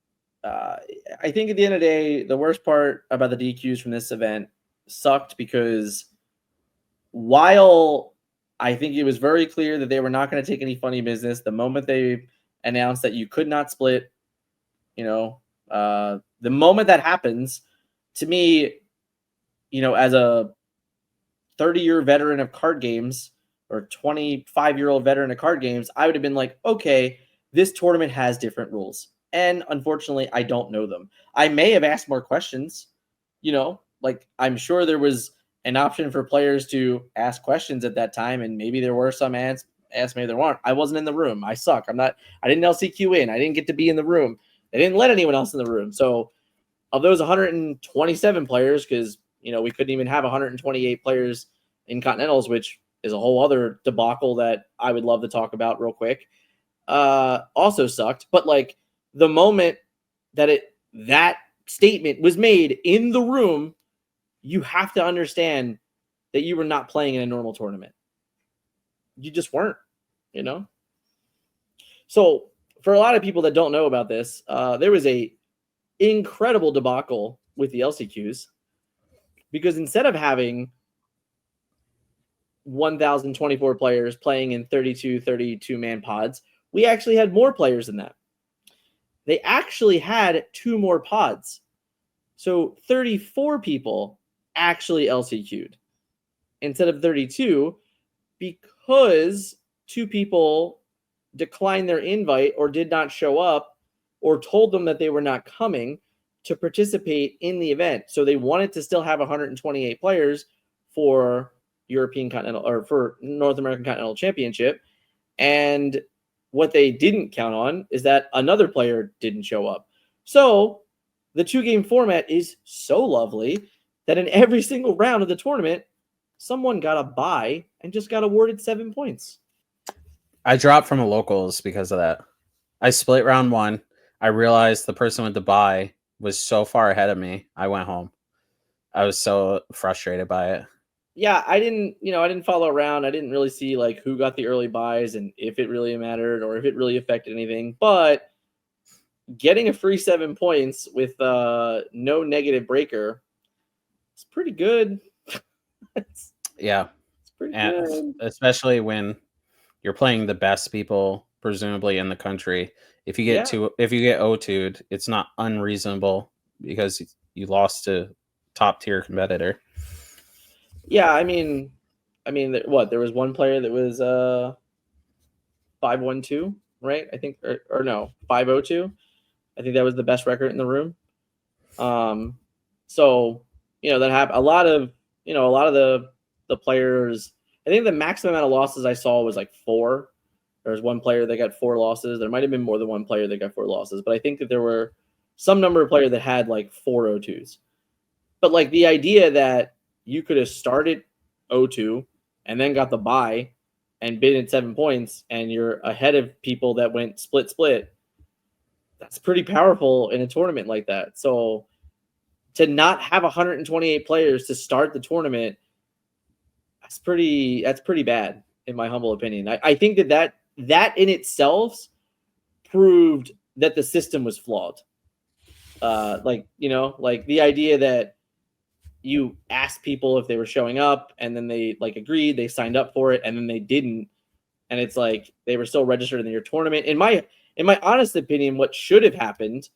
I think at the end of the day, the worst part about the DQs from this event sucked because while I think it was very clear that they were not going to take any funny business, the moment they announced that you could not split, the moment that happens, to me, as a 30-year veteran of card games or 25-year-old veteran of card games, I would have been like, okay, this tournament has different rules. And unfortunately, I don't know them. I may have asked more questions, like, I'm sure there was an option for players to ask questions at that time, and maybe there were some ask maybe there aren't. I wasn't in the room. I suck. I didn't LCQ in. I didn't get to be in the room. They didn't let anyone else in the room. So of those 127 players, because we couldn't even have 128 players in Continentals, which is a whole other debacle that I would love to talk about real quick. Also sucked. But like the moment that statement was made in the room, you have to understand that you were not playing in a normal tournament. You just weren't, So for a lot of people that don't know about this, there was a incredible debacle with the LCQs, because instead of having 1,024 players playing in 32-man pods, we actually had more players than that. They actually had 2 more pods. So 34 people actually LCQ'd instead of 32, because 2 people declined their invite or did not show up or told them that they were not coming to participate in the event. So they wanted to still have 128 players for European Continental or for North American Continental Championship. And what they didn't count on is that another player didn't show up. So the 2-game format is so lovely that in every single round of the tournament, someone got a bye and just got awarded 7 points. I dropped from a locals because of that. I split round 1. I realized the person with the bye was so far ahead of me. I went home. I was so frustrated by it. Yeah, I didn't follow around. I didn't really see like who got the early buys and if it really mattered or if it really affected anything. But getting a free 7 points with no negative breaker, it's pretty good. It's pretty good. Especially when you're playing the best people presumably in the country. If you get O2'd, it's not unreasonable because you lost to top tier competitor. Yeah, I mean, there was one player that was 5-1-2, right? I think, or no, 5-0-2. I think that was the best record in the room. So that happened. A lot of the players. I think the maximum amount of losses I saw was like 4. There was one player that got 4 losses. There might have been more than one player that got 4 losses, but I think that there were some number of players that had like 4 O2s. But like the idea that you could have started O2 and then got the bye and been at 7 points and you're ahead of people that went split, that's pretty powerful in a tournament like that. So to not have 128 players to start the tournament, that's pretty bad in my humble opinion. I think that in itself proved that the system was flawed. Like the idea that you asked people if they were showing up and then they like agreed, they signed up for it, and then they didn't. And it's like they were still registered in your tournament. In my honest opinion, what should have happened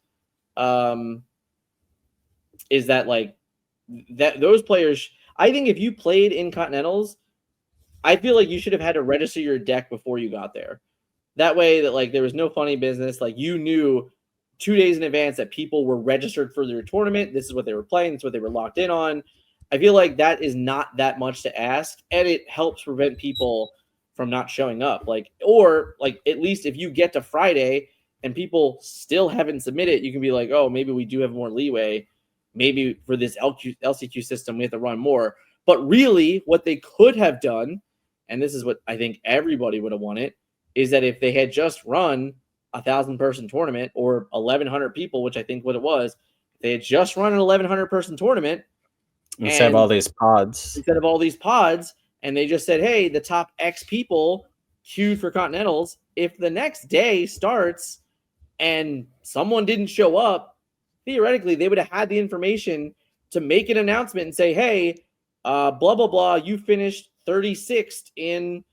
is that like that those players, I think if you played in Continentals, I feel like you should have had to register your deck before you got there. That way that like there was no funny business. Like you knew 2 days in advance that people were registered for their tournament. This is what they were playing. This is what they were locked in on. I feel like that is not that much to ask, and it helps prevent people from not showing up. Or at least if you get to Friday and people still haven't submitted, you can be like, oh, maybe we do have more leeway. Maybe for this LCQ system, we have to run more. But really what they could have done, and this is what I think everybody would have wanted, is that if they had just run 1,000-person tournament or 1,100 people, which I think what it was, they had just run an 1,100-person tournament instead of all these pods, and they just said, hey, the top X people queued for Continentals. If the next day starts and someone didn't show up, theoretically, they would have had the information to make an announcement and say, hey, blah, blah, blah, you finished 36th in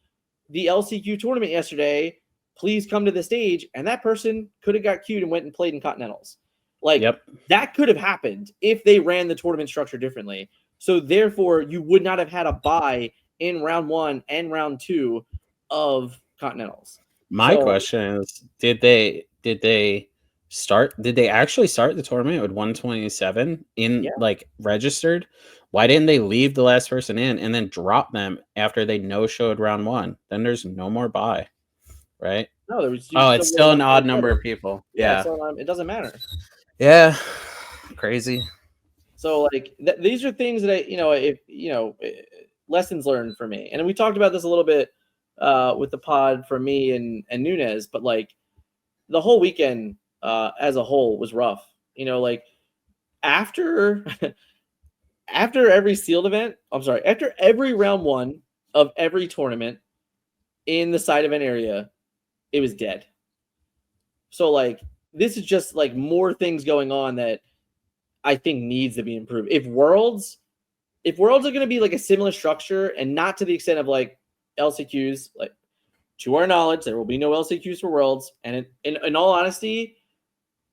the LCQ tournament yesterday. Please come to the stage. And that person could have got queued and went and played in Continentals. That could have happened if they ran the tournament structure differently. So therefore, you would not have had a bye in round 1 and round 2 of Continentals. My question is, did they actually start the tournament with 127 in registered? Why didn't they leave the last person in and then drop them after they no-showed round 1? Then there's no more bye, right? No, there was. Oh, it's still an odd number of people. Yeah. So it doesn't matter. Yeah. Crazy. So like these are things that lessons learned for me. And we talked about this a little bit with the pod for me and Nunez, but like the whole weekend as a whole was rough. Like after after every sealed event, after every round 1 of every tournament in the side event area, it was dead. So like this is just like more things going on that I think needs to be improved. If worlds are going to be like a similar structure and not to the extent of like LCQs, like to our knowledge, there will be no LCQs for worlds. And in all honesty,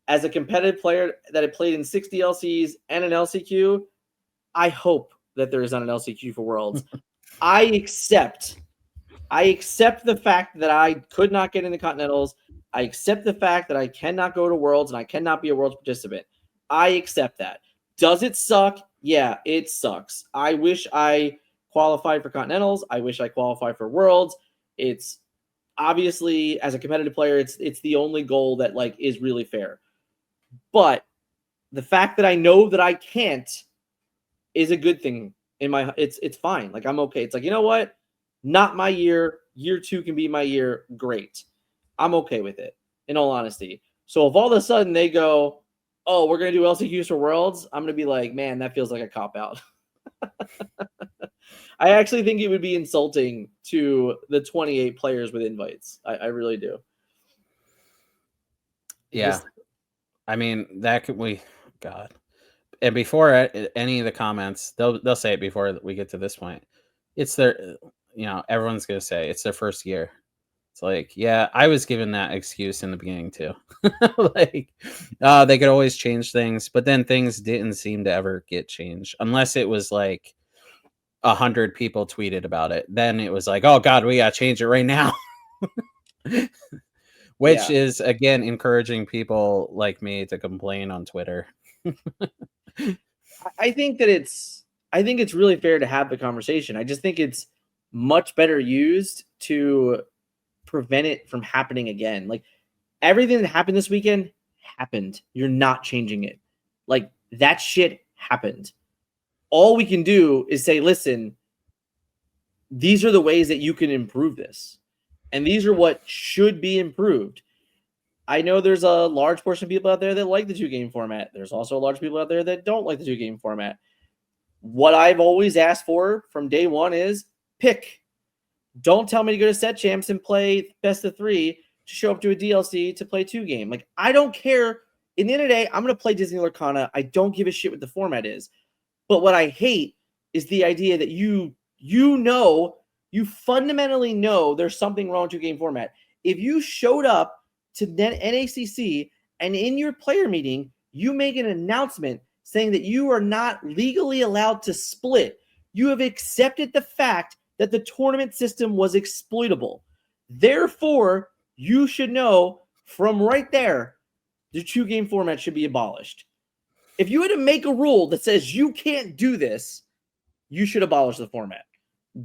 as a competitive player that had played in 60 LCs and an LCQ, I hope that there is not an LCQ for worlds. I accept the fact that I could not get into Continentals. I accept the fact that I cannot go to worlds and I cannot be a worlds participant. I accept that. Does it suck? Yeah, it sucks. I wish I qualified for Continentals. I wish I qualified for worlds. It's obviously, as a competitive player, it's the only goal that like is really fair. But the fact that I know that I can't is a good thing. It's fine. Like I'm okay. It's like, you know what? Not my year. Year 2 can be my year. Great. I'm okay with it, in all honesty. So if all of a sudden they go, oh, we're going to do LCQs for worlds, I'm going to be like, man, that feels like a cop-out. I actually think it would be insulting to the 28 players with invites. I really do. Yeah. I mean, that could God. And before any of the comments, they'll say it before we get to this point. It's their, everyone's going to say it's their first year. It's like, yeah, I was given that excuse in the beginning too. Like, they could always change things, but then things didn't seem to ever get changed unless it was like 100 people tweeted about it. Then it was like, oh God, we got to change it right now. Which is, again, encouraging people like me to complain on Twitter. I think it's really fair to have the conversation. I just think it's much better used to prevent it from happening again. Like everything that happened this weekend happened. You're not changing it. Like that shit happened. All we can do is say, listen, these are the ways that you can improve this. And these are what should be improved. I know there's a large portion of people out there that like the 2-game format. There's also a large people out there that don't like the 2-game format. What I've always asked for from day one is pick. Don't tell me to go to set champs and play best of 3 to show up to a DLC to play 2-game. Like, I don't care. In the end of the day, I'm going to play Disney Lorcana. I don't give a shit what the format is. But what I hate is the idea that you fundamentally know there's something wrong with 2-game format. If you showed up to NACC and in your player meeting, you make an announcement saying that you are not legally allowed to split, you have accepted the fact that the tournament system was exploitable. Therefore, you should know from right there, the 2-game format should be abolished. If you had to make a rule that says you can't do this, you should abolish the format.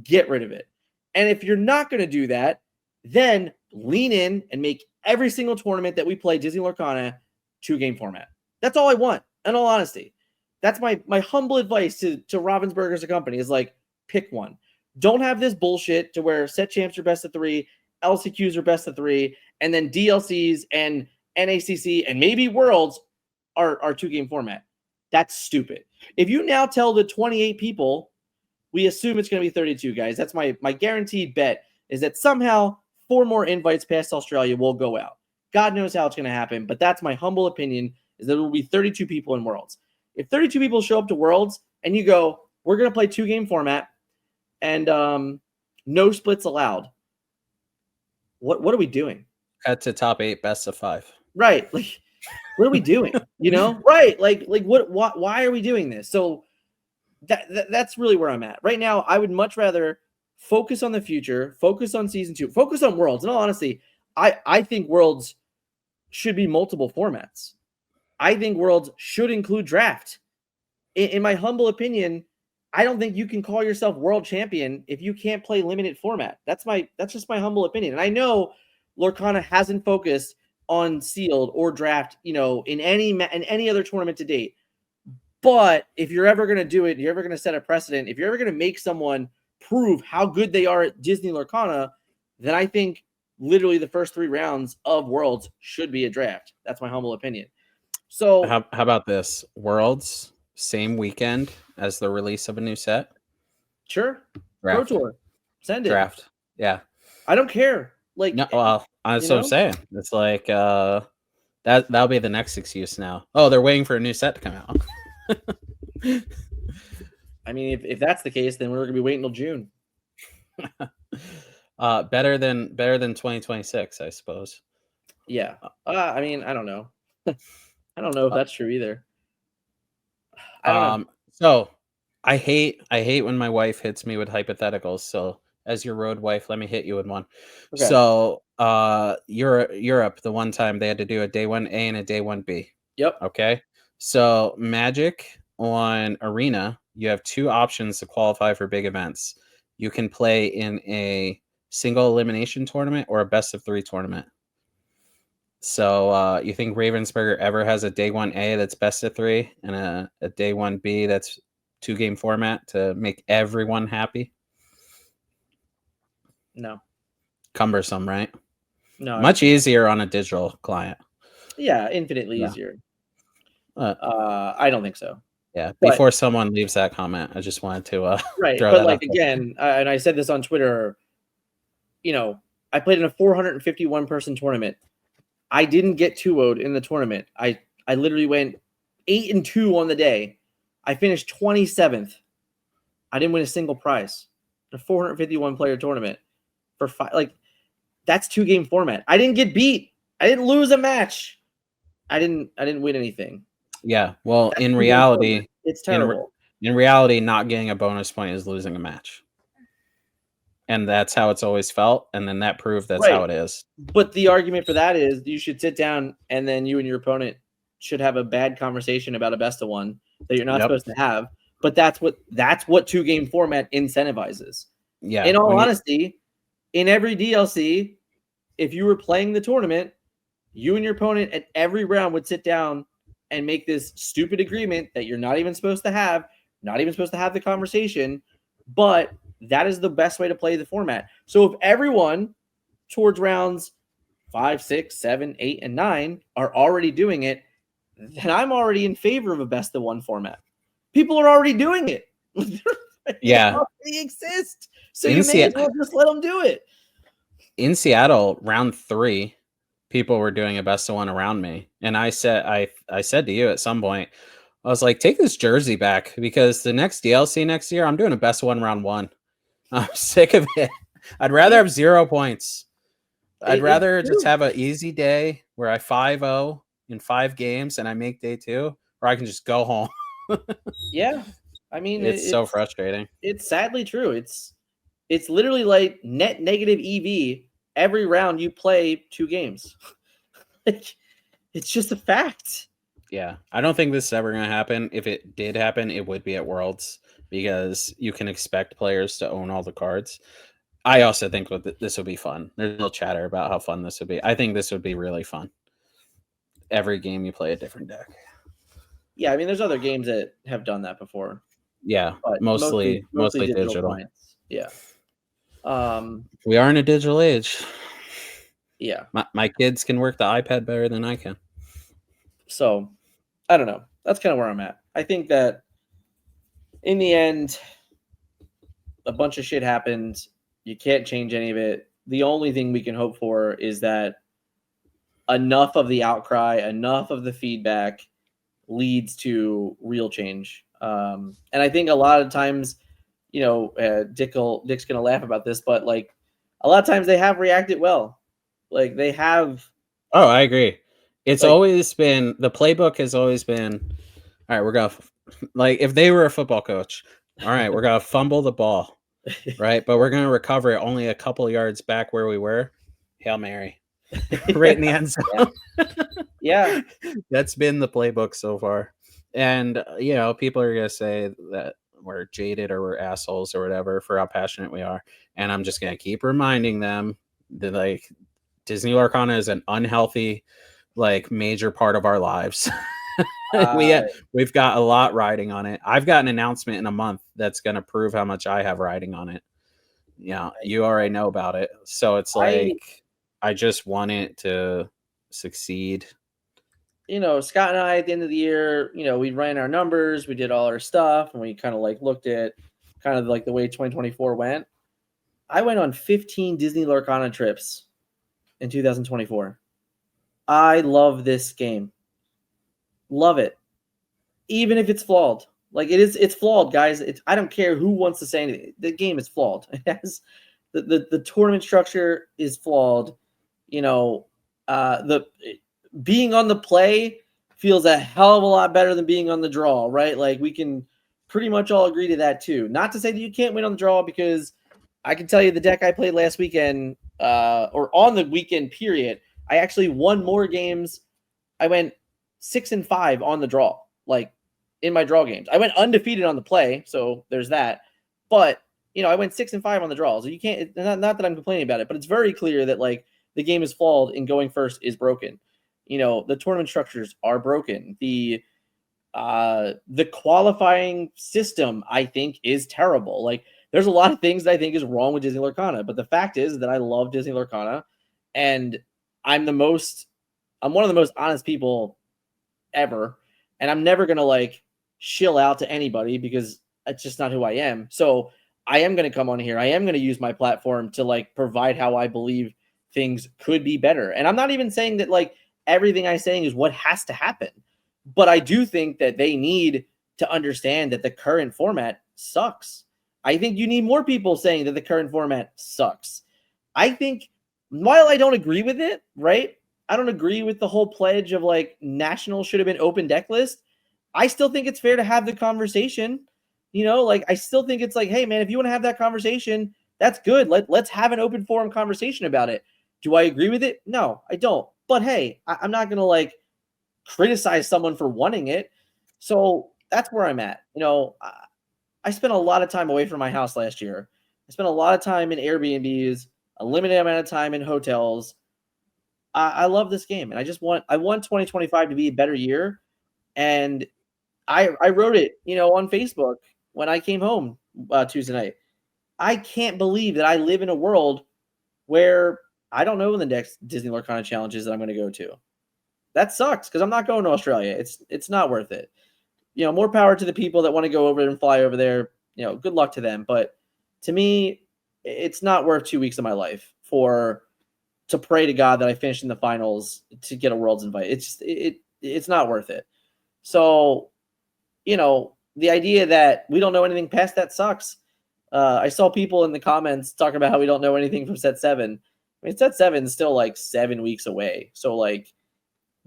Get rid of it. And if you're not going to do that, then lean in and make every single tournament that we play Disney Lorcana 2-game format. That's all I want, in all honesty. That's my humble advice to Ravensburger as a company is like, pick one. Don't have this bullshit to where set champs are best of 3, LCQs are best of 3, and then DLCs and NACC and maybe Worlds are 2-game format. That's stupid. If you now tell the 28 people, we assume it's going to be 32 guys. That's my guaranteed bet is that somehow 4 more invites past Australia will go out. God knows how it's going to happen, but that's my humble opinion is that there will be 32 people in Worlds. If 32 people show up to Worlds and you go, we're going to play 2-game format and no splits allowed, what are we doing? Cut to top 8, best of 5. Right. Like, what are we doing? Right. Like why are we doing this? So that's really where I'm at. Right now, I would much rather focus on the future, focus on season 2, focus on Worlds. In all honesty, I think Worlds should be multiple formats. I think Worlds should include draft. In my humble opinion, I don't think you can call yourself world champion if you can't play limited format. That's just my humble opinion. And I know Lorcana hasn't focused on sealed or draft, in any other tournament to date. But if you're ever going to do it, you're ever going to set a precedent, if you're ever going to make someone prove how good they are at Disney Lorcana, then I think literally the first 3 rounds of Worlds should be a draft. That's my humble opinion. So how about this? Worlds, same weekend as the release of a new set. Sure. Draft. Pro Tour. Send it. Draft. Yeah. I don't care. Like, no, well, that's what I'm saying. It's like that'll be the next excuse now. Oh, they're waiting for a new set to come out. I mean, if that's the case, then we're gonna be waiting till June. Better than 2026, I suppose. Yeah. I mean, I don't know. I don't know if that's true either. I don't know. So I hate when my wife hits me with hypotheticals. So as your road wife, let me hit you with one. Okay. So Europe, the one time they had to do a day 1A and a day 1B. Yep. Okay. So Magic on Arena, you have 2 options to qualify for big events. You can play in a single elimination tournament or a best of 3 tournament. So you think Ravensburger ever has a day 1A that's best of 3 and a day 1B that's 2-game format to make everyone happy? No. Cumbersome, right? No. Much easier on a digital client. Yeah, infinitely easier. I don't think so. Yeah, before someone leaves that comment, I just wanted to right. But like again, and I said this on Twitter, I played in a 451 person tournament. I didn't get 2-0'd in the tournament. I literally went 8-2 on the day. I finished 27th. I didn't win a single prize. A 451 player tournament for 5. Like, that's 2-game format. I didn't get beat. I didn't lose a match. I didn't win anything. Yeah. Well, in reality, it's terrible. In reality, not getting a bonus point is losing a match. And that's how it's always felt. And then that proved that's how it is. But the argument for that is you should sit down and then you and your opponent should have a bad conversation about a best of 1 that you're not supposed to have. But that's what 2-game format incentivizes. Yeah. In all honesty, in every DLC, if you were playing the tournament, you and your opponent at every round would sit down and make this stupid agreement that you're not even supposed to have the conversation, but that is the best way to play the format. So if everyone towards rounds 5, 6, 7, 8, and 9 are already doing it, then I'm already in favor of a best of 1 format. People are already doing it. Yeah. They exist. So you may as well just let them do it. In Seattle, round 3, people were doing a best of 1 around me. And I said to you at some point, I was like, take this jersey back because the next DLC next year, I'm doing a best of 1 round 1. I'm sick of it. I'd rather have 0 points. I'd rather just have an easy day where I 5-0 in 5 games and I make day 2, or I can just go home. Yeah. I mean, it's so frustrating. It's sadly true. It's literally like net negative EV every round you play 2 games. Like, it's just a fact. Yeah. I don't think this is ever going to happen. If it did happen, it would be at Worlds because you can expect players to own all the cards. I also think this would be fun. There's a little chatter about how fun this would be. I think this would be really fun. Every game you play a different deck. Yeah, I mean, there's other games that have done that before. Yeah, mostly digital. Yeah. We are in a digital age. Yeah. My kids can work the iPad better than I can. So, I don't know. That's kind of where I'm at. I think that in the end, a bunch of shit happened. You can't change any of it. The only thing we can hope for is that enough of the outcry, enough of the feedback leads to real change. And I think a lot of times, Dick's going to laugh about this, but like a lot of times they have reacted well. Like they have. Oh, I agree. It's always been, the playbook has always been, all right, we're going to, like if they were a football coach, all right, we're going to fumble the ball, right? But we're going to recover it only a couple of yards back where we were. Hail Mary. Right in the end zone. Yeah. That's been the playbook so far. And, people are going to say that, we're jaded or we're assholes or whatever for how passionate we are. And I'm just going to keep reminding them that like Disney Lorcana is an unhealthy, like major part of our lives. We've got a lot riding on it. I've got an announcement in a month that's going to prove how much I have riding on it. Yeah, you already know about it. So it's like I just want it to succeed. You know, Scott and I at the end of the year, you know, we ran our numbers, we did all our stuff, and we kind of like looked at kind of like the way 2024 went. I went on 15 Disney Lorcana trips in 2024. I love this game. Love it. Even if it's flawed. Like it's flawed, guys. I don't care who wants to say anything. The game is flawed. It has the tournament structure is flawed. You know, the being on the play feels a hell of a lot better than being on the draw, right? Like we can pretty much all agree to that too. Not to say that you can't win on the draw, because I can tell you the deck I played last weekend, or on the weekend period, I actually won more games. I went 6-5 on the draw, like in my draw games. I went undefeated on the play, so there's that. But you know, I went 6-5 on the draw, so you can't. Not that I'm complaining about it, but it's very clear that like the game is flawed and going first is broken. You know, the tournament structures are broken. The qualifying system, I think, is terrible. Like, there's a lot of things that I think is wrong with Disney Lorcana, but the fact is that I love Disney Lorcana, and I'm one of the most honest people ever, and I'm never gonna like shill out to anybody because it's just not who I am. So I am gonna come on here. I am gonna use my platform to like provide how I believe things could be better. And I'm not even saying that like everything I'm saying is what has to happen, but I do think that they need to understand that the current format sucks. I think you need more people saying that the current format sucks. I think while I don't agree with it, right? I don't agree with the whole pledge of like national should have been open deck list. I still think it's fair to have the conversation. You know, like I still think it's like, hey man, if you want to have that conversation, that's good. Let's have an open forum conversation about it. Do I agree with it? No, I don't. But hey, I'm not gonna like criticize someone for wanting it. So that's where I'm at. You know, I spent a lot of time away from my house last year. I spent a lot of time in Airbnbs, a limited amount of time in hotels. I love this game, and I want 2025 to be a better year. And I wrote it, you know, on Facebook when I came home Tuesday night. I can't believe that I live in a world where I don't know when the next Disney Lorcana challenge is that I'm going to go to. That sucks because I'm not going to Australia. It's not worth it. You know, more power to the people that want to go over and fly over there. You know, good luck to them. But to me, it's not worth 2 weeks of my life to pray to God that I finish in the finals to get a Worlds invite. It's not worth it. So, you know, the idea that we don't know anything past that sucks. I saw people in the comments talking about how we don't know anything from set 7. I mean, set 7 is still like 7 weeks away. So, like,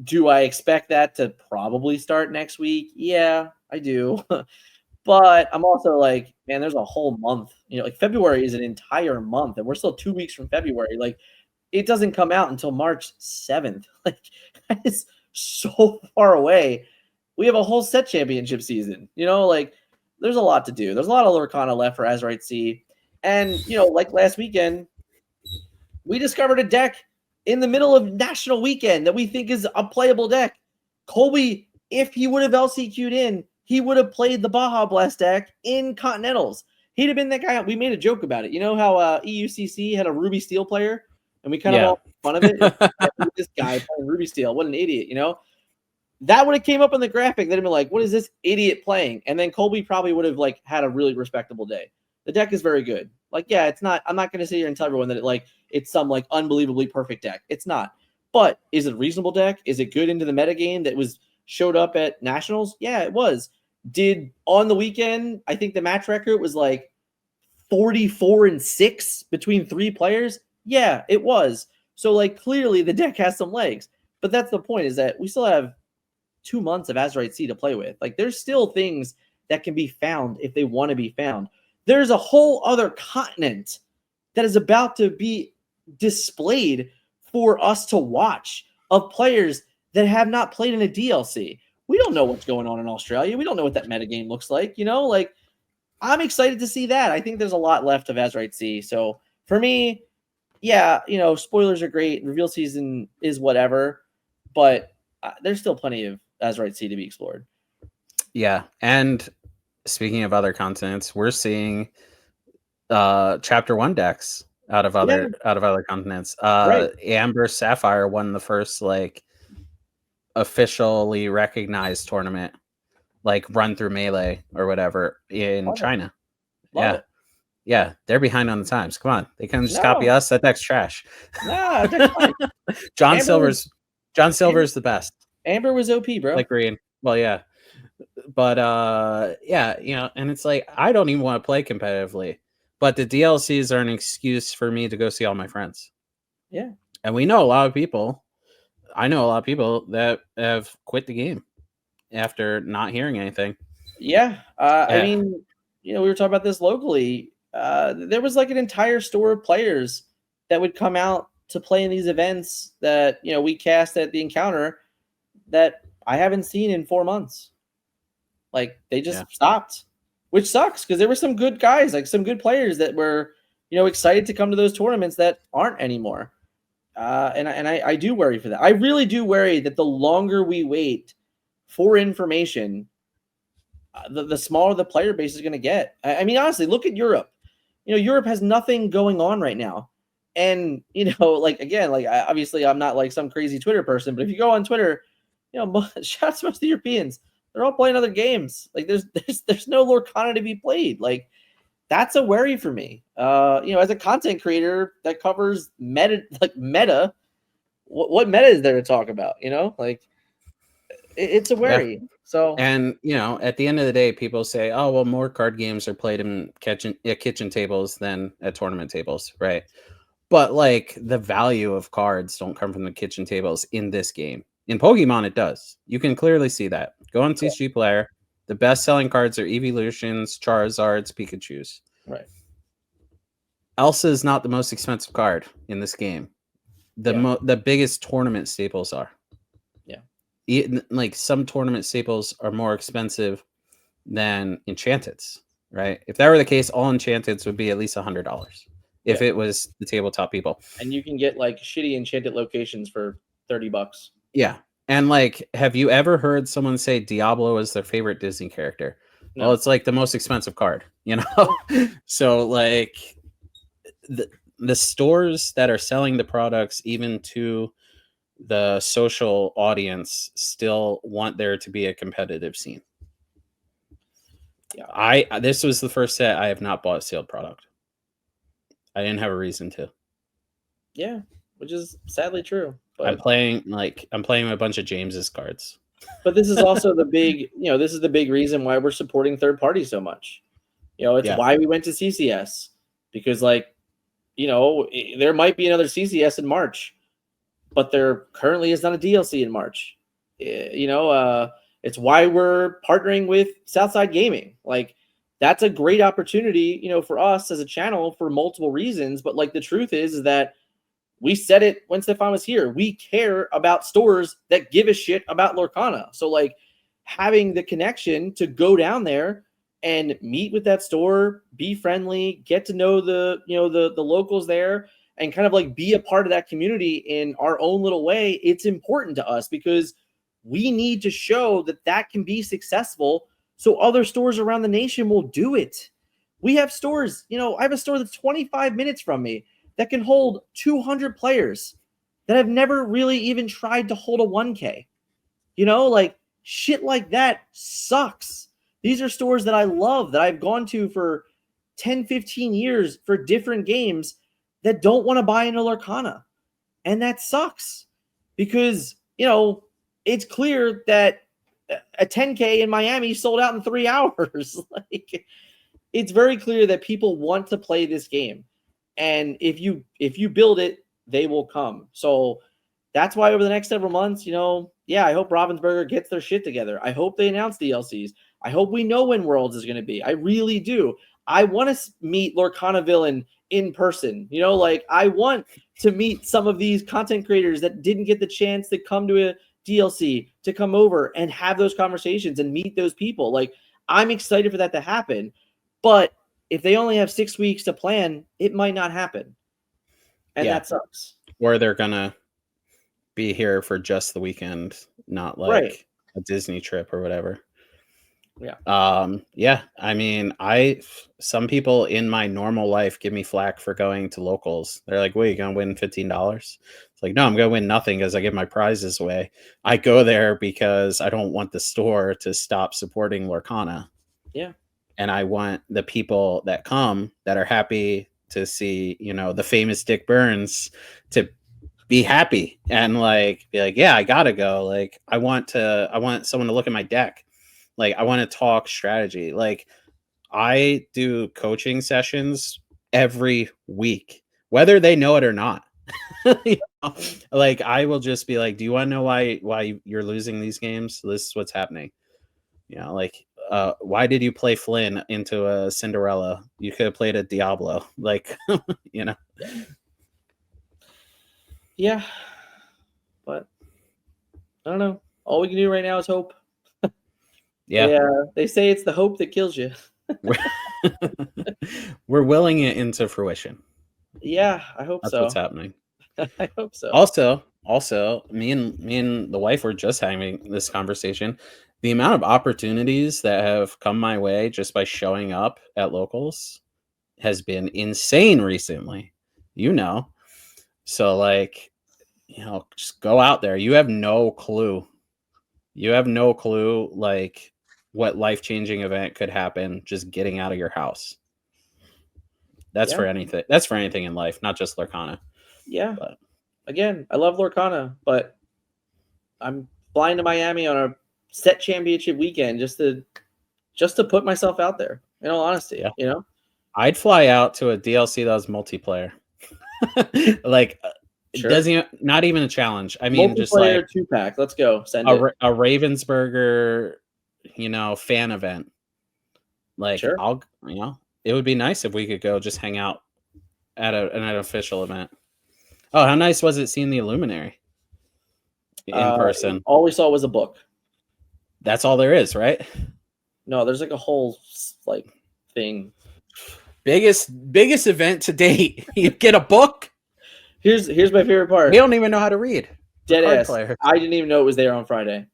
do I expect that to probably start next week? Yeah, I do. But I'm also like, man, there's a whole month. You know, like February is an entire month, and we're still 2 weeks from February. Like, it doesn't come out until March 7th. Like, it's so far away. We have a whole set championship season. You know, like, there's a lot to do. There's a lot of Lorcana left for Azerite C. And, you know, like last weekend, we discovered a deck in the middle of national weekend that we think is a playable deck. Colby, if he would have LCQ'd in, he would have played the Baja Blast deck in Continentals. He'd have been that guy. We made a joke about it. You know how EUCC had a Ruby Steel player? And we kind of all made fun of it. This guy playing Ruby Steel. What an idiot, you know? That would have came up in the graphic. They'd have been like, what is this idiot playing? And then Colby probably would have like had a really respectable day. The deck is very good. Like, yeah, it's not. I'm not going to sit here and tell everyone that it's some like unbelievably perfect deck. It's not. But is it a reasonable deck? Is it good into the metagame that showed up at Nationals? Yeah, it was. Did on the weekend, I think the match record was like 44-6 between 3 players. Yeah, it was. So like clearly the deck has some legs. But that's the point, is that we still have 2 months of Azerite C to play with. Like, there's still things that can be found if they want to be found. There's a whole other continent that is about to be displayed for us to watch of players that have not played in a DLC. We don't know what's going on in Australia. We don't know what that metagame looks like. You know, like, I'm excited to see that. I think there's a lot left of Azerite C. So for me, yeah, spoilers are great. Reveal season is whatever, but there's still plenty of Azerite C to be explored. Yeah, and speaking of other continents, we're seeing Chapter 1 decks out of other continents. Right. Amber Sapphire won the first like officially recognized tournament, like run through Melee or whatever in China. Love it. Yeah, they're behind on the times. Come on, they can just No. copy us. That deck's trash. Nah, deck's fine. John Silver's the best. Amber was OP, bro. Like green. Well, yeah. But yeah, and it's like I don't even want to play competitively. But the DLCs are an excuse for me to go see all my friends. Yeah. And we know a lot of people. I know a lot of people that have quit the game after not hearing anything. Yeah. I mean, we were talking about this locally. There was like an entire store of players that would come out to play in these events that, we cast at the encounter that I haven't seen in 4 months. Like they just stopped, which sucks because there were some good guys, like some good players that were, excited to come to those tournaments that aren't anymore. And I do worry for that. I really do worry that the longer we wait for information, the smaller the player base is going to get. I mean, honestly, look at Europe. Europe has nothing going on right now. And, obviously I'm not like some crazy Twitter person, but if you go on Twitter, shout out to most of the Europeans. They're all playing other games. Like there's no Lorcana to be played. Like that's a worry for me. As a content creator that covers meta, what meta is there to talk about? It's a worry. Yeah. So, and at the end of the day, people say, "Oh, well, more card games are played in kitchen tables than at tournament tables," right? But like the value of cards don't come from the kitchen tables in this game. In Pokemon, it does. You can clearly see that. Go on TCG Player. The best-selling cards are Evolutions, Charizards, Pikachus. Right. Elsa is not the most expensive card in this game. The biggest tournament staples are. Like some tournament staples are more expensive than Enchanteds, right? If that were the case, all Enchanteds would be at least $100 if it was the tabletop people. And you can get like shitty Enchanted locations for $30. Yeah. And like, have you ever heard someone say Diablo is their favorite Disney character? No. Well, it's like the most expensive card, So like the stores that are selling the products, even to the social audience, still want there to be a competitive scene. Yeah, this was the first set I have not bought a sealed product. I didn't have a reason to. Yeah, which is sadly true. But I'm playing a bunch of James's cards. But this is also the big, this is the big reason why we're supporting third parties so much. It's why we went to CCS, because there might be another CCS in March, but there currently is not a DLC in March. It's why we're partnering with Southside Gaming. Like that's a great opportunity, for us as a channel for multiple reasons. But like the truth is that we said it when Stefan was here. We care about stores that give a shit about Lorcana. So like having the connection to go down there and meet with that store, be friendly, get to know the locals there, and kind of like be a part of that community in our own little way. It's important to us because we need to show that can be successful. So other stores around the nation will do it. We have stores, I have a store that's 25 minutes from me that can hold 200 players that have never really even tried to hold a 1K. Like shit like that sucks. These are stores that I love, that I've gone to for 10, 15 years for different games that don't want to buy into Lorcana. And that sucks because, it's clear that a 10K in Miami sold out in 3 hours. Like it's very clear that people want to play this game. And if you build it, they will come. So that's why over the next several months, I hope Ravensburger gets their shit together. I hope they announce DLCs. I hope we know when Worlds is going to be. I really do. I want to meet Lorcana Villain in person. I want to meet some of these content creators that didn't get the chance to come to a DLC, to come over and have those conversations and meet those people. Like I'm excited for that to happen. But if they only have 6 weeks to plan, it might not happen. And that sucks. Or they're going to be here for just the weekend, not like a Disney trip or whatever. Yeah. I mean, some people in my normal life give me flack for going to locals. They're like, "Wait, you gonna win $15?" It's like, no, I'm gonna win nothing because I give my prizes away. I go there because I don't want the store to stop supporting Lorcana. Yeah. And I want the people that come that are happy to see, the famous Dick Burns to be happy and like be like, yeah, I gotta go. Like I want someone to look at my deck. Like I want to talk strategy. Like I do coaching sessions every week, whether they know it or not. Like I will just be like, do you want to know why you're losing these games? This is what's happening. Why did you play Flynn into a Cinderella? You could have played a Diablo. Like, Yeah. But I don't know. All we can do right now is hope. Yeah. They say it's the hope that kills you. We're willing it into fruition. Yeah, I hope That's so. what's happening. I hope so. Also, me and the wife were just having this conversation. The amount of opportunities that have come my way just by showing up at locals has been insane recently. So like, just go out there. You have no clue. Like what life-changing event could happen just getting out of your house. That's for anything. That's for anything in life, not just Lorcana. Yeah. But again, I love Lorcana, but I'm flying to Miami on a set championship weekend just to put myself out there. In all honesty, I'd fly out to a DLC that was multiplayer. Like, sure. It doesn't, not even a challenge. I mean, just like 2-pack. Let's go. Send a Ravensburger, fan event. Like, sure. It would be nice if we could go just hang out at an official event. Oh, how nice was it seeing the Illuminary in person? All we saw was a book. That's all there is, right? No, there's like a whole thing. Biggest event to date. You get a book. Here's my favorite part. We don't even know how to read. Dead ass. I didn't even know it was there on Friday.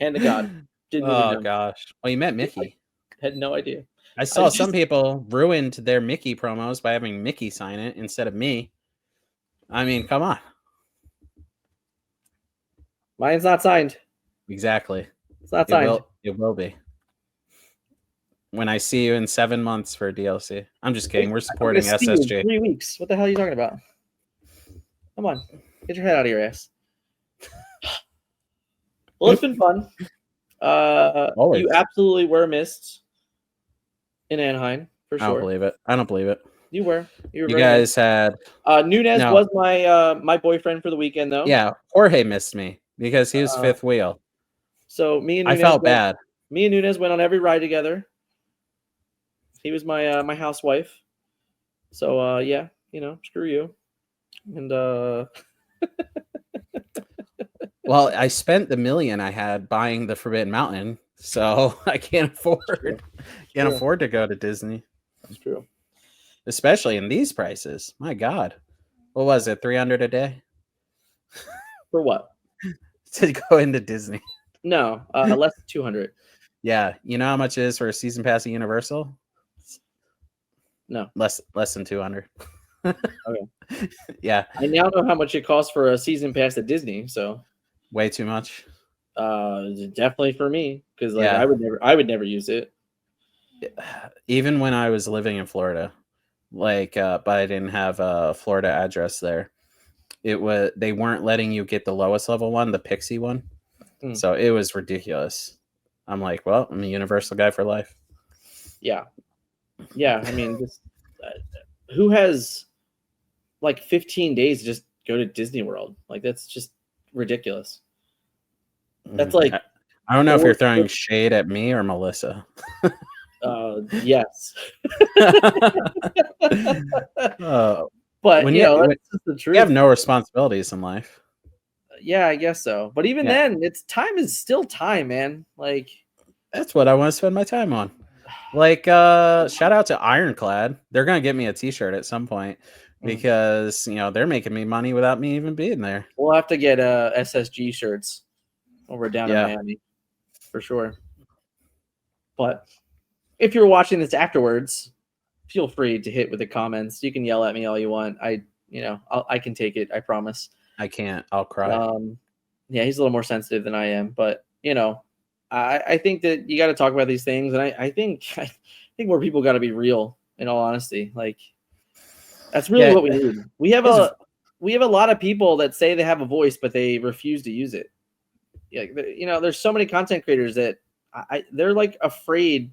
Hand to God. Didn't even know. Gosh. Well, you met Mickey. I had no idea. I saw some people ruined their Mickey promos by having Mickey sign it instead of me. I mean, come on. Mine's not signed. Exactly. It's not signed. It will be. When I see you in 7 months for DLC. I'm just kidding. We're supporting SSG. 3 weeks. What the hell are you talking about? Come on. Get your head out of your ass. Well, it's been fun. You absolutely were missed in Anaheim, for sure. I don't believe it. You were. You guys had... Nunez was my boyfriend for the weekend, though. Yeah, Jorge missed me because he was fifth wheel. So me and Nunez I felt bad. Me and Nunez went on every ride together. He was my housewife. So yeah, screw you. And well, I spent the $1 million I had buying the Forbidden Mountain, so I can't afford to go to Disney. That's true. Especially in these prices. My God. What was it? $300 a day? For what? To go into Disney. No, less than 200. Yeah, you know how much it is for a season pass at Universal? No, less than 200. Okay. Yeah, I now know how much it costs for a season pass at Disney. So way too much. Definitely for me because I would never use it. Even when I was living in Florida, but I didn't have a Florida address there. They weren't letting you get the lowest level one, the Pixie one. So it was ridiculous. I'm like, well, I'm a Universal guy for life. Yeah. I mean, just who has like 15 days to just go to Disney World? Like that's just ridiculous. That's like I don't know if you're throwing shade at me or Melissa. Yes. But when that's just the truth. You have no responsibilities in life. Yeah, I guess so. But even then, time is still time, man. Like that's what I want to spend my time on. Like, shout out to Ironclad. They're gonna get me a T-shirt at some point because they're making me money without me even being there. We'll have to get SSG shirts when we're down in Miami for sure. But if you're watching this afterwards, feel free to hit with the comments. You can yell at me all you want. I can take it. I promise. I can't. I'll cry. Yeah, he's a little more sensitive than I am, but I think that you got to talk about these things, and I think more people got to be real. In all honesty, like that's really what we need. We have a lot of people that say they have a voice, but they refuse to use it. Yeah, there's so many content creators that they're like afraid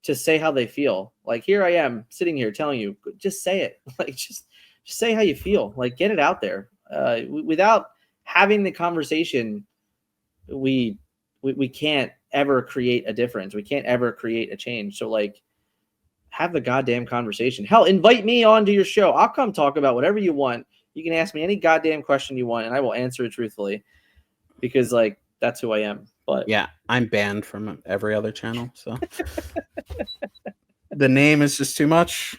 to say how they feel. Like here I am sitting here telling you, just say it. Like just say how you feel. Like get it out there. Without having the conversation, we can't ever create a difference. We can't ever create a change. So like have the goddamn conversation. Hell, invite me onto your show. I'll come talk about whatever you want. You can ask me any goddamn question you want and I will answer it truthfully because like that's who I am. But yeah, I'm banned from every other channel. So the name is just too much.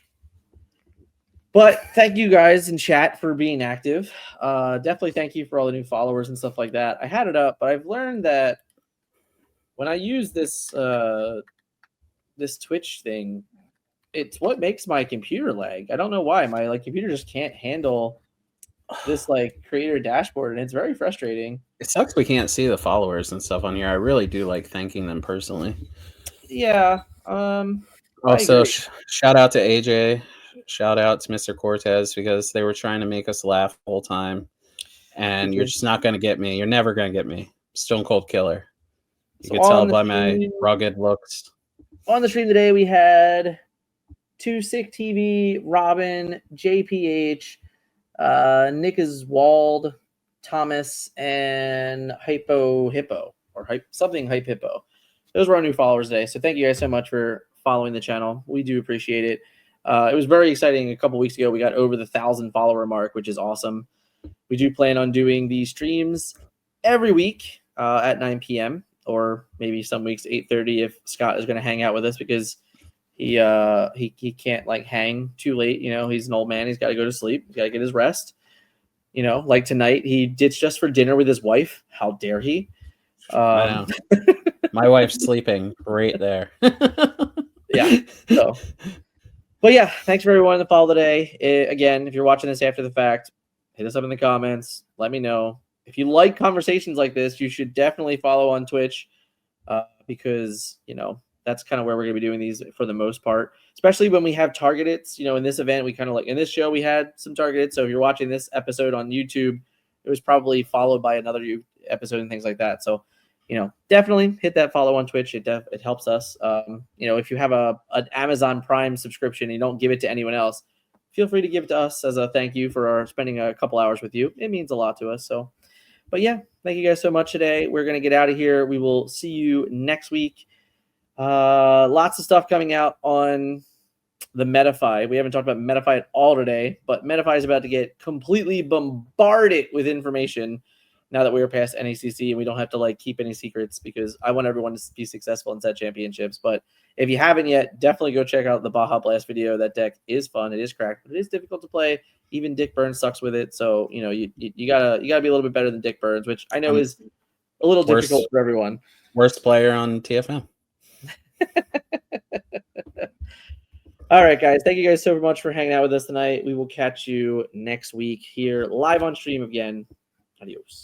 But thank you guys in chat for being active. Definitely thank you for all the new followers and stuff like that. I had it up, but I've learned that when I use this this Twitch thing, it's what makes my computer lag. I don't know why. My computer just can't handle this creator dashboard, and it's very frustrating. It sucks we can't see the followers and stuff on here. I really do like thanking them personally. Yeah. Also, shout out to AJ. Shout out to Mr. Cortez because they were trying to make us laugh the whole time. And you're just not going to get me. You're never going to get me. Stone Cold Killer. You can tell by my rugged looks. On the stream today, we had 2Sick TV, Robin, JPH, Nick Iswald, Thomas, and Hypo Hippo or something Hype Hippo. Those were our new followers today. So thank you guys so much for following the channel. We do appreciate it. It was very exciting. A couple weeks ago, we got over the 1,000 follower mark, which is awesome. We do plan on doing these streams every week at 9 p.m. or maybe some weeks 8:30 if Scott is going to hang out with us because he can't hang too late. He's an old man. He's got to go to sleep. He's got to get his rest. Like tonight, he ditched us for dinner with his wife. How dare he? I know. My wife's sleeping right there. Yeah. So, but yeah, thanks for everyone that followed today. Again, if you're watching this after the fact, hit us up in the comments. Let me know. If you like conversations like this, you should definitely follow on Twitch because, that's kind of where we're going to be doing these for the most part, especially when we have targeted. In this event, we kind of in this show, we had some targeted. So if you're watching this episode on YouTube, it was probably followed by another episode and things like that. So, definitely hit that follow on Twitch. It helps us. If you have an Amazon Prime subscription and you don't give it to anyone else, feel free to give it to us as a thank you for spending a couple hours with you. It means a lot to us. So, but yeah, thank you guys so much today. We're going to get out of here. We will see you next week. Lots of stuff coming out on the MetaFi. We haven't talked about MetaFi at all today, but MetaFi is about to get completely bombarded with information now that we are past NACC and we don't have to keep any secrets because I want everyone to be successful and set championships. But if you haven't yet, definitely go check out the Baja Blast video. That deck is fun. It is cracked, but it is difficult to play. Even Dick Burns sucks with it. So, you gotta be a little bit better than Dick Burns, which I know is a little difficult for everyone. Worst player on TFM. All right, guys. Thank you guys so much for hanging out with us tonight. We will catch you next week here live on stream again. Adios.